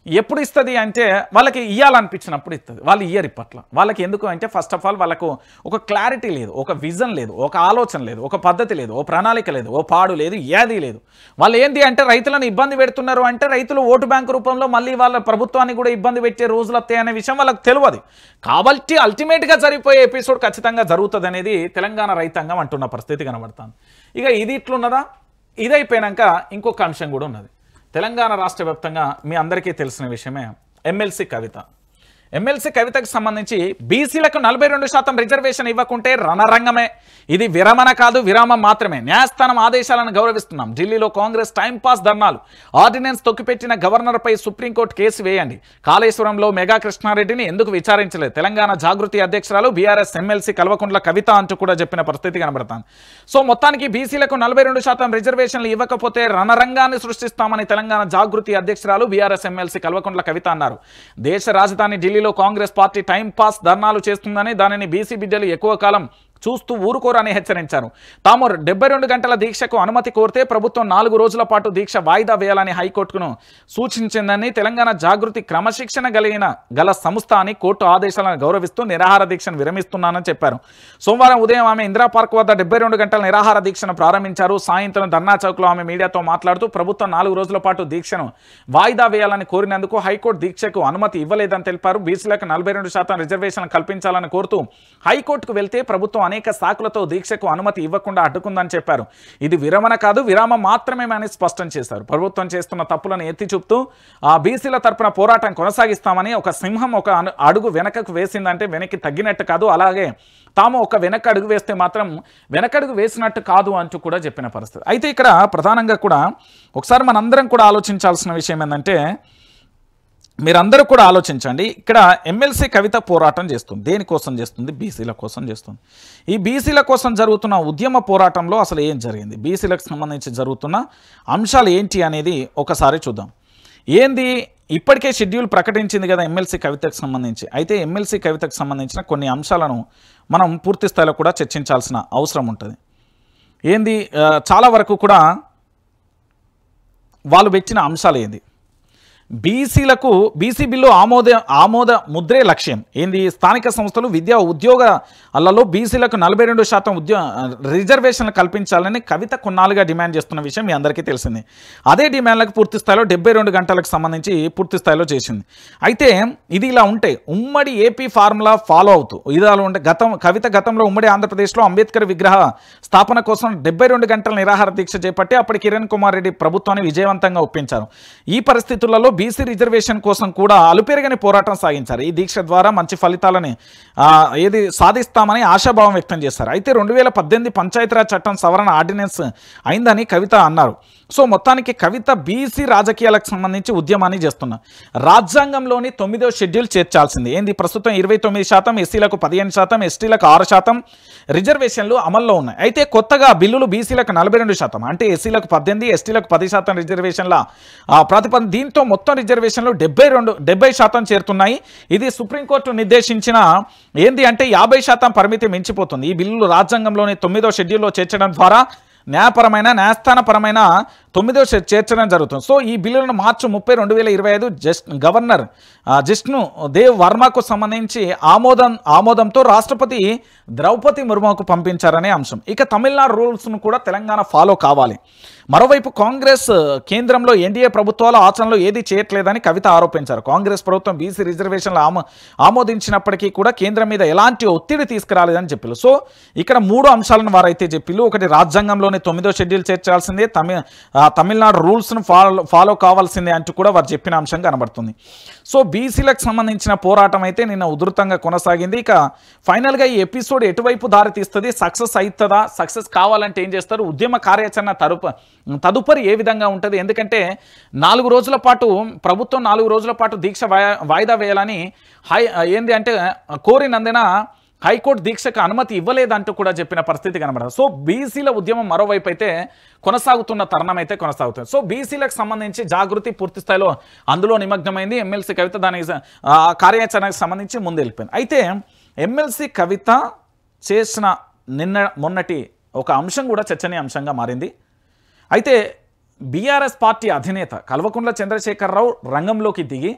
A: ఎప్పుడు ఇస్తుంది అంటే వాళ్ళకి ఇవ్వాలనిపించినప్పుడు ఇస్తుంది. వాళ్ళు ఇయ్యరు ఇప్పట్ల. వాళ్ళకి ఎందుకు అంటే ఫస్ట్ ఆఫ్ ఆల్ వాళ్ళకు ఒక క్లారిటీ లేదు, ఒక విజన్ లేదు, ఒక ఆలోచన లేదు, ఒక పద్ధతి లేదు, ఓ ప్రణాళిక లేదు, ఓ పాడు లేదు, ఏది లేదు. వాళ్ళు ఏంటి అంటే రైతులను ఇబ్బంది పెడుతున్నారు అంటే రైతులు ఓటు బ్యాంకు రూపంలో మళ్ళీ వాళ్ళ ప్రభుత్వాన్ని కూడా ఇబ్బంది పెట్టే రోజులు వస్తాయనే విషయం వాళ్ళకి తెలియదు. కాబట్టి అల్టిమేట్గా జరిగిపోయే ఎపిసోడ్ ఖచ్చితంగా జరుగుతుంది అనేది తెలంగాణ రైతాంగం అంటున్న పరిస్థితి కనబడుతుంది. ఇక ఇది ఇట్లున్నదా? ఇదైపోయాక ఇంకొక అంశం కూడా ఉన్నది. తెలంగాణ రాష్ట్ర వ్యాప్తంగా మీ అందరికీ తెలిసిన విషయమే ఎమ్మెల్సీ కవితకు సంబంధించి బీసీలకు 42% రిజర్వేషన్ ఇవ్వకుంటే రణరంగమే. ఇది విరమణ కాదు, విరామం మాత్రమే. న్యాయస్థానం ఆదేశాలను గౌరవిస్తున్నాం. ఢిల్లీలో కాంగ్రెస్ టైంపాస్ ధర్నాలు, ఆర్డినెన్స్ తొక్కిపెట్టిన గవర్నర్పై సుప్రీంకోర్టు కేసు వేయండి. కాళేశ్వరంలో మెగా కృష్ణారెడ్డిని ఎందుకు విచారించలేదు? తెలంగాణ జాగృతి అధ్యక్షురాలు బీఆర్ఎస్ ఎమ్మెల్సీ కల్వకుంట్ల కవిత అంటూ కూడా చెప్పిన పరిస్థితి కనబడుతుంది. సో మొత్తానికి బీసీలకు 42% రిజర్వేషన్లు ఇవ్వకపోతే రణరంగాన్ని సృష్టిస్తామని తెలంగాణ జాగృతి అధ్యక్షురాలు బీఆర్ఎస్ ఎమ్మెల్సీ కల్వకుంట్ల కవిత అన్నారు. దేశ రాజధాని ఢిల్లీలో కాంగ్రెస్ పార్టీ టైం పాస్ ధర్నాలు చేస్తుందని, దానిని బీసీ బిడ్డలు ఎక్కువ కాలం చూస్తూ ఊరుకోరని హెచ్చరించారు. తాము 72 గంటల దీక్షకు అనుమతి కోరితే ప్రభుత్వం 4 రోజుల పాటు దీక్ష వాయిదా వేయాలని హైకోర్టును సూచించిందని, తెలంగాణ జాగృతి క్రమశిక్షణ గల సంస్థ అని కోర్టు ఆదేశాలను గౌరవిస్తూ నిరాహార దీక్షను విరమిస్తున్నానని చెప్పారు. సోమవారం ఉదయం ఆమె ఇందిరా పార్క్ వద్ద 72 గంటల నిరాహార దీక్షను ప్రారంభించారు. సాయంత్రం ధర్నా చౌక్లో ఆమె మీడియాతో మాట్లాడుతూ ప్రభుత్వం 4 రోజుల పాటు దీక్షను వాయిదా వేయాలని కోరినందుకు హైకోర్టు దీక్షకు అనుమతి ఇవ్వలేదని తెలిపారు. బీసీలకు 42% రిజర్వేషన్ కల్పించాలని కోరుతూ హైకోర్టుకు వెళ్తే ప్రభుత్వం అనేక సాకులతో దీక్షకు అనుమతి ఇవ్వకుండా అడ్డుకుందని చెప్పారు. ఇది విరమణ కాదు, విరామం మాత్రమే అని స్పష్టం చేశారు. ప్రభుత్వం చేస్తున్న తప్పులను ఎత్తి చూపుతూ బీసీల తరపున పోరాటం కొనసాగిస్తామని, ఒక సింహం ఒక అడుగు వెనకకు వేసిందంటే వెనక్కి తగ్గినట్టు కాదు, అలాగే తాము ఒక వెనక అడుగు వేస్తే మాత్రం వెనకడుగు వేసినట్టు కాదు అంటూ కూడా చెప్పిన పరిస్థితి. అయితే ఇక్కడ ప్రధానంగా కూడా ఒకసారి మనందరం కూడా ఆలోచించాల్సిన విషయం ఏంటంటే మీరందరూ కూడా ఆలోచించండి. ఇక్కడ ఎమ్మెల్సీ కవిత పోరాటం చేస్తుంది. దేనికోసం చేస్తుంది? బీసీల కోసం చేస్తుంది. ఈ బీసీల కోసం జరుగుతున్న ఉద్యమ పోరాటంలో అసలు ఏం జరిగింది, బీసీలకు సంబంధించి జరుగుతున్న అంశాలు ఏంటి అనేది ఒకసారి చూద్దాం. ఏంది ఇప్పటికే షెడ్యూల్ ప్రకటించింది కదా ఎమ్మెల్సీ కవితకు సంబంధించి. అయితే ఎమ్మెల్సీ కవితకు సంబంధించిన కొన్ని అంశాలను మనం పూర్తి స్థాయిలో కూడా చర్చించాల్సిన అవసరం ఉంటుంది. ఏంది చాలా వరకు కూడా వాళ్ళు పెట్టిన అంశాలు ఏంది? బీసీలకు బీసీ బిల్లు ఆమోద ముద్రే లక్ష్యం. ఏంది? స్థానిక సంస్థలు, విద్యా ఉద్యోగాలలో బీసీలకు 42% రిజర్వేషన్లు కల్పించాలని కవిత కొన్నాళ్ళుగా డిమాండ్ చేస్తున్న విషయం మీ అందరికీ తెలిసింది. అదే డిమాండ్లకు పూర్తి స్థాయిలో 72 గంటలకు సంబంధించి పూర్తి స్థాయిలో చేసింది. అయితే ఇది ఇలా ఉంటే ఉమ్మడి ఏపీ ఫార్ములా ఫాలో అవుతూ ఇదాలు ఉంటే కవిత గతంలో ఉమ్మడి ఆంధ్రప్రదేశ్లో అంబేద్కర్ విగ్రహ స్థాపన కోసం 72 గంటల నిరాహార దీక్ష చేపట్టి అప్పటి కిరణ్ కుమార్ రెడ్డి ప్రభుత్వాన్ని విజయవంతంగా ఒప్పించారు. ఈ పరిస్థితులలో బీసీ రిజర్వేషన్ కోసం కూడా అలుపెరగని పోరాటం సాగించారు. ఈ దీక్ష ద్వారా మంచి ఫలితాలని సాధిస్తామని ఆశాభావం వ్యక్తం చేశారు. అయితే 2018 పంచాయతీరాజ్ చట్టం సవరణ ఆర్డినెన్స్ అయిందని కవిత అన్నారు. సో మొత్తానికి కవిత బీసీ రాజకీయాలకు సంబంధించి ఉద్యమాన్ని చేస్తున్నా. రాజ్యాంగంలోని 9వ షెడ్యూల్ చేర్చాల్సింది. ఏంది? ప్రస్తుతం 29%, ఎస్సీలకు 15%, ఎస్టీలకు 6% రిజర్వేషన్లు అమల్లో ఉన్నాయి. అయితే కొత్తగా బిల్లులు బీసీలకు 42%, అంటే ఎస్సీలకు 18%, ఎస్టీలకు 10% రిజర్వేషన్ల ప్రతిపాదన. దీంతో మొత్తం రిజర్వేషన్లు 70% చేరుతున్నాయి. ఇది సుప్రీంకోర్టు నిర్దేశించిన ఏంది అంటే 50% పరిమితి మించిపోతుంది. ఈ బిల్లులు రాజ్యాంగంలోని 9వ షెడ్యూల్లో చేర్చడం ద్వారా న్యాయస్థానపరమైన 9వ చేర్చడం జరుగుతుంది. సో ఈ బిల్లులను మార్చి 30, 2025 గవర్నర్ జిష్ణు దేవ్ వర్మకు సంబంధించి ఆమోదంతో రాష్ట్రపతి ద్రౌపది ముర్ముకు పంపించారనే అంశం. ఇక తమిళనాడు రూల్స్ను కూడా తెలంగాణ ఫాలో కావాలి. మరోవైపు కాంగ్రెస్ కేంద్రంలో ఎన్డీఏ ప్రభుత్వాల ఆచరణలో ఏది చేయట్లేదని కవిత ఆరోపించారు. కాంగ్రెస్ ప్రభుత్వం బీసీ రిజర్వేషన్లు ఆమోదించినప్పటికీ కూడా కేంద్రం మీద ఎలాంటి ఒత్తిడి తీసుకురాలేదని చెప్పారు. సో ఇక్కడ 3 అంశాలను వారైతే చెప్పిల్లు. ఒకటి, రాజ్యాంగంలోని 9వ షెడ్యూల్ చేర్చాల్సిందే, తమిళనాడు రూల్స్ను ఫాలో కావాల్సిందే అంటూ కూడా వారు చెప్పిన అంశం కనబడుతుంది. సో బీసీలకు సంబంధించిన పోరాటం అయితే నిన్న ఉధృతంగా కొనసాగింది. ఇక ఫైనల్గా ఈ ఎపిసోడ్ ఎటువైపు దారి తీస్తుంది, సక్సెస్ అవుతుందా, సక్సెస్ కావాలంటే ఏం చేస్తారు, ఉద్యమ కార్యాచరణ తదుపరి ఏ విధంగా ఉంటుంది? ఎందుకంటే 4 రోజుల పాటు ప్రభుత్వం 4 రోజుల పాటు దీక్ష వాయిదా వేయాలని ఏంది అంటే కోరినందున హైకోర్టు దీక్షకు అనుమతి ఇవ్వలేదంటూ కూడా చెప్పిన పరిస్థితి కనబడదు. సో బీసీల ఉద్యమం మరోవైపు అయితే కొనసాగుతున్న తరుణం అయితే కొనసాగుతుంది. సో బీసీలకు సంబంధించి జాగృతి పూర్తి స్థాయిలో అందులో నిమగ్నమైంది. ఎమ్మెల్సీ కవిత దానికి కార్యాచరణకు సంబంధించి ముందు వెళ్ళిపోయింది. అయితే ఎమ్మెల్సీ కవిత చేసిన మొన్నటి ఒక అంశం కూడా చర్చనీయాంశంగా మారింది. అయితే బీఆర్ఎస్ పార్టీ అధినేత కల్వకుంట్ల చంద్రశేఖరరావు రంగంలోకి దిగి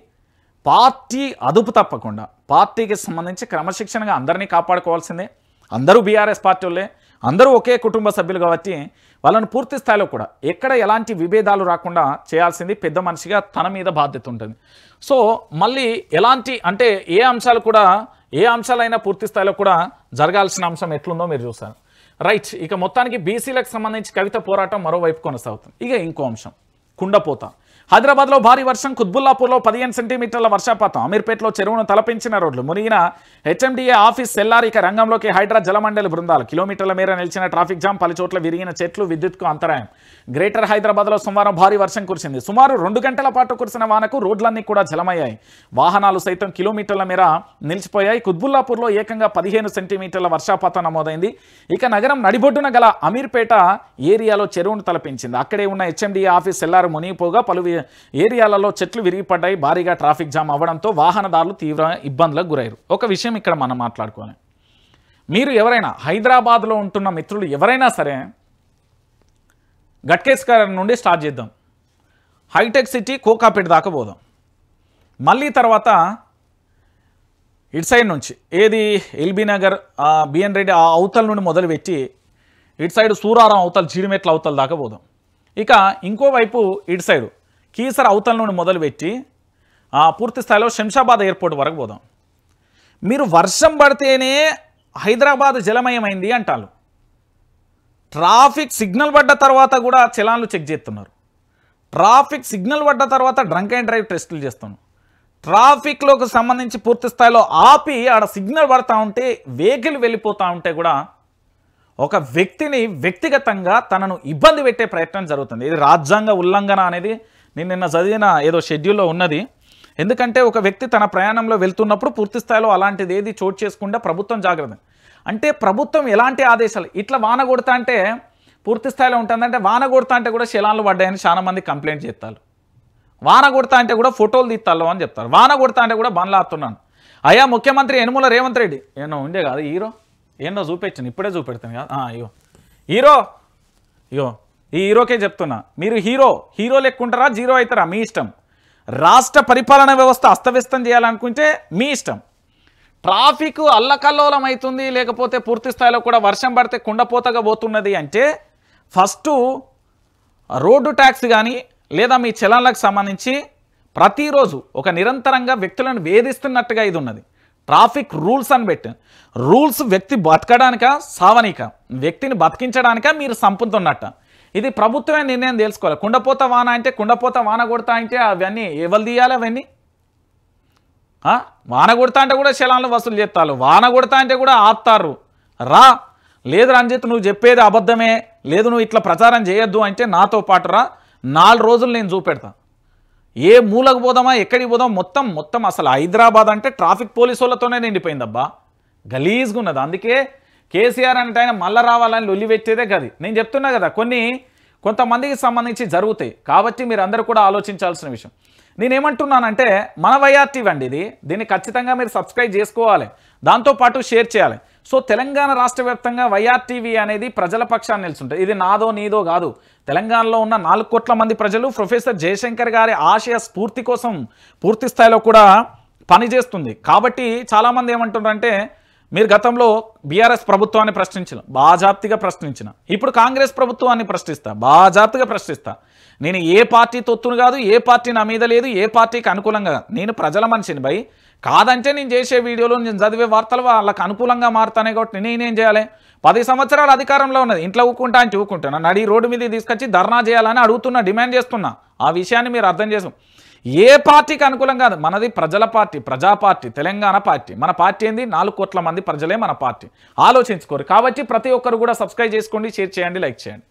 A: పార్టీ అదుపు తప్పకుండా పార్టీకి సంబంధించి క్రమశిక్షణగా అందరినీ కాపాడుకోవాల్సిందే. అందరూ బీఆర్ఎస్ పార్టీ వాళ్ళే, అందరూ ఒకే కుటుంబ సభ్యులు కాబట్టి వాళ్ళని పూర్తి స్థాయిలో కూడా ఎక్కడ ఎలాంటి విభేదాలు రాకుండా చేయాల్సింది పెద్ద మనిషిగా తన మీద బాధ్యత ఉంటుంది. సో మళ్ళీ ఎలాంటి అంటే ఏ అంశాలైనా పూర్తి స్థాయిలో కూడా జరగాల్సిన అంశం ఎట్లుందో మీరు చూస్తారు. రైట్. ఇక మొత్తానికి బీసీలకు సంబంధించి కవిత పోరాటం మరోవైపు కొనసాగుతుంది. ఇక ఇంకో అంశం కుండపోత. హైదరాబాద్లో భారీ వర్షం, కుత్బుల్లాపూర్లో 15 సెంటీమీటర్ల వర్షపాతం, అమీర్పేటలో చెరువును తలపించిన రోడ్లు, మునిగిన హెచ్ఎండిఏ ఆఫీస్ సెల్లారిక రంగంలోకి హైడ్రా జలమండలి బృందాలు, కిలోమీటర్ల మేర నిలిచిన ట్రాఫిక్ జామ్, పలుచోట్ల విరిగిన చెట్లు, విద్యుత్కు అంతరాయం. గ్రేటర్ హైదరాబాద్లో సోమవారం భారీ వర్షం కురిసింది. సుమారు 2 గంటల పాటు కురిసిన వానకు రోడ్లన్నీ కూడా జలమయ్యాయి. వాహనాలు సైతం కిలోమీటర్ల మేర నిలిచిపోయాయి. కుత్బుల్లాపూర్లో ఏకంగా 15 సెంటీమీటర్ల వర్షపాతం నమోదైంది. ఇక నగరం నడిబొడ్డున గల అమీర్పేట ఏరియాలో చెరువును తలపించింది. అక్కడే ఉన్న హెచ్ఎండిఏ ఆఫీస్ సెల్లారు మునిగిపోగా పలు ఏరియాలలో చెట్లు విరిగిపడ్డాయి. భారీగా ట్రాఫిక్ జామ్ అవ్వడంతో వాహనదారులు తీవ్ర ఇబ్బందులకు గురయ్యారు. ఒక విషయం ఇక్కడ మనం మాట్లాడుకోవాలి. మీరు హైదరాబాద్లో ఉంటున్న మిత్రులు ఎవరైనా సరే గట్కేసర్ నుండి స్టార్ట్ చేద్దాం, హైటెక్ సిటీ కోకాపేట దాకా పోదాం, మళ్ళీ తర్వాత ఇటు సైడ్ నుంచి ఏది ఎల్బీ నగర్ బిఎన్ రెడ్డి అవతల నుండి మొదలుపెట్టి ఇటు సైడ్ సూరారం అవతల జీడిమెట్ల అవతల దాకా పోదాం. ఇక ఇంకోవైపు ఇటు సైడు కీసర అవతల నుండి మొదలుపెట్టి పూర్తి స్థాయిలో శంషాబాద్ ఎయిర్పోర్ట్ వరకు పోదాం. మీరు వర్షం పడితేనే హైదరాబాద్ జలమయమైంది అంటారు. ట్రాఫిక్ సిగ్నల్ పడ్డ తర్వాత కూడా చలాన్లు చెక్ చేస్తున్నారు. ట్రాఫిక్ సిగ్నల్ పడ్డ తర్వాత డ్రంక్ అండ్ డ్రైవ్ టెస్టులు చేస్తున్నారు. ట్రాఫిక్లోకి సంబంధించి పూర్తి స్థాయిలో ఆపి ఆడ సిగ్నల్ పడతా ఉంటే వెహికల్ వెళ్ళిపోతూ ఉంటే కూడా ఒక వ్యక్తిని వ్యక్తిగతంగా తనను ఇబ్బంది పెట్టే ప్రయత్నం జరుగుతుంది. ఇది రాజ్యాంగ ఉల్లంఘన అనేది నేను నిన్న చదివిన ఏదో షెడ్యూల్లో ఉన్నది. ఎందుకంటే ఒక వ్యక్తి తన ప్రయాణంలో వెళ్తున్నప్పుడు పూర్తి స్థాయిలో అలాంటిది ఏది చోటు చేసుకుంటే ప్రభుత్వం జాగ్రత్త. అంటే ప్రభుత్వం ఎలాంటి ఆదేశాలు ఇట్లా వాన కొడతా అంటే పూర్తి స్థాయిలో ఉంటుందంటే వాన కొడతా అంటే కూడా శిలాన్లు పడ్డాయని చాలా మంది కంప్లైంట్ చేస్తారు. వాన కొడతా అంటే కూడా ఫోటోలు తీస్తాలో అని చెప్తారు. వాన కొడతా అంటే కూడా బండ్లు ఆపుతున్నాను. అయ్యా ముఖ్యమంత్రి యనుమల రేవంత్ రెడ్డి ఏమో ఉండే కాదు హీరో ఏందో చూపించాను, ఇప్పుడే చూపెడతాను కదా. అయ్యో హీరో, ఇగో ఈ హీరోకే చెప్తున్నా, మీరు హీరో లెక్కుంటారా జీరో అవుతారా మీ ఇష్టం. రాష్ట్ర పరిపాలన వ్యవస్థ అస్తవ్యస్తం చేయాలనుకుంటే మీ ఇష్టం. ట్రాఫిక్ అల్లకల్లోలం అవుతుంది, లేకపోతే పూర్తి స్థాయిలో కూడా వర్షం పడితే కుండపోతగా పోతున్నది అంటే ఫస్ట్ రోడ్డు ట్యాక్స్ కానీ లేదా మీ చలన్లకు సంబంధించి ప్రతిరోజు ఒక నిరంతరంగా వ్యక్తులను వేధిస్తున్నట్టుగా ఇది ఉన్నది. ట్రాఫిక్ రూల్స్ అని పెట్టి రూల్స్ వ్యక్తి బతకడానిక సావనిక వ్యక్తిని బతికించడానిక మీరు సంపుతున్నట్ట. ఇది ప్రభుత్వమే నిర్ణయం తెలుసుకోవాలి. కుండపోత వాన అంటే కుండపోత వాన కొడతా అంటే అవన్నీ ఎవరు తీయాలి? అవన్నీ వాన కొడతా అంటే కూడా శలాన్లు వసూలు చేస్తారు, వాన కొడతా అంటే కూడా ఆపుతారు. లేదు రంజిత్ నువ్వు చెప్పేది అబద్ధమే, లేదు నువ్వు ఇట్లా ప్రచారం చేయొద్దు అంటే నాతో పాటు 4 రోజులు నేను చూపెడతా. ఏ మూలకు పోదామా ఎక్కడికి పోదాం మొత్తం అసలు హైదరాబాద్ అంటే ట్రాఫిక్ పోలీసు వాళ్ళతోనే నిండిపోయిందబ్బా, గలీజ్గా ఉన్నది. అందుకే కేసీఆర్ అంటే ఆయన మళ్ళీ రావాలని లొల్లి పెట్టేదే గది. నేను చెప్తున్నా కదా కొంతమందికి సంబంధించి జరుగుతాయి కాబట్టి మీరు అందరూ కూడా ఆలోచించాల్సిన విషయం. నేనేమంటున్నానంటే మన వైఆర్టీవీ అండి, దీన్ని ఖచ్చితంగా మీరు సబ్స్క్రైబ్ చేసుకోవాలి, దాంతోపాటు షేర్ చేయాలి. సో తెలంగాణ రాష్ట్ర వ్యాప్తంగా వైఆర్టీవీ అనేది ప్రజల పక్షాన్ని నిలుచుంటుంది. ఇది నాదో నీదో కాదు, తెలంగాణలో ఉన్న 4 కోట్ల మంది ప్రజలు ప్రొఫెసర్ జయశంకర్ గారి ఆశయ స్ఫూర్తి కోసం పూర్తి స్థాయిలో కూడా పనిచేస్తుంది. కాబట్టి చాలామంది ఏమంటున్నారంటే, మీరు గతంలో బీఆర్ఎస్ ప్రభుత్వాన్ని ప్రశ్నించిన, బాజాప్తిగా ప్రశ్నించిన, ఇప్పుడు కాంగ్రెస్ ప్రభుత్వాన్ని ప్రశ్నిస్తా, బాజాప్తిగా ప్రశ్నిస్తా. నేను ఏ పార్టీ తొత్తును కాదు, ఏ పార్టీ నా మీద లేదు, ఏ పార్టీకి అనుకూలంగా కాదు. నేను ప్రజల మనిషిని భయ్. కాదంటే నేను చేసే వీడియోలు, నేను చదివే వార్తలు వాళ్ళకి అనుకూలంగా మారుతానే కాబట్టి నేనేం చేయాలి? 10 సంవత్సరాలు అధికారంలో ఉన్నది, ఇంట్లో ఊకుంటా అని ఊకుంటున్నా, నడి రోడ్డు మీద తీసుకొచ్చి ధర్నా చేయాలని అడుగుతున్నా, డిమాండ్ చేస్తున్నా. ఆ విషయాన్ని మీరు అర్థం చేసుకో. ఏ పార్టీకి అనుకూలం కాదు, మనది ప్రజల పార్టీ, ప్రజా పార్టీ, తెలంగాణ పార్టీ. మన పార్టీ ఏంది? 4 కోట్ల మంది ప్రజలే మన పార్టీ. ఆలోచించుకోరు. కాబట్టి ప్రతి ఒక్కరు కూడా సబ్స్క్రైబ్ చేసుకోండి, షేర్ చేయండి, లైక్ చేయండి.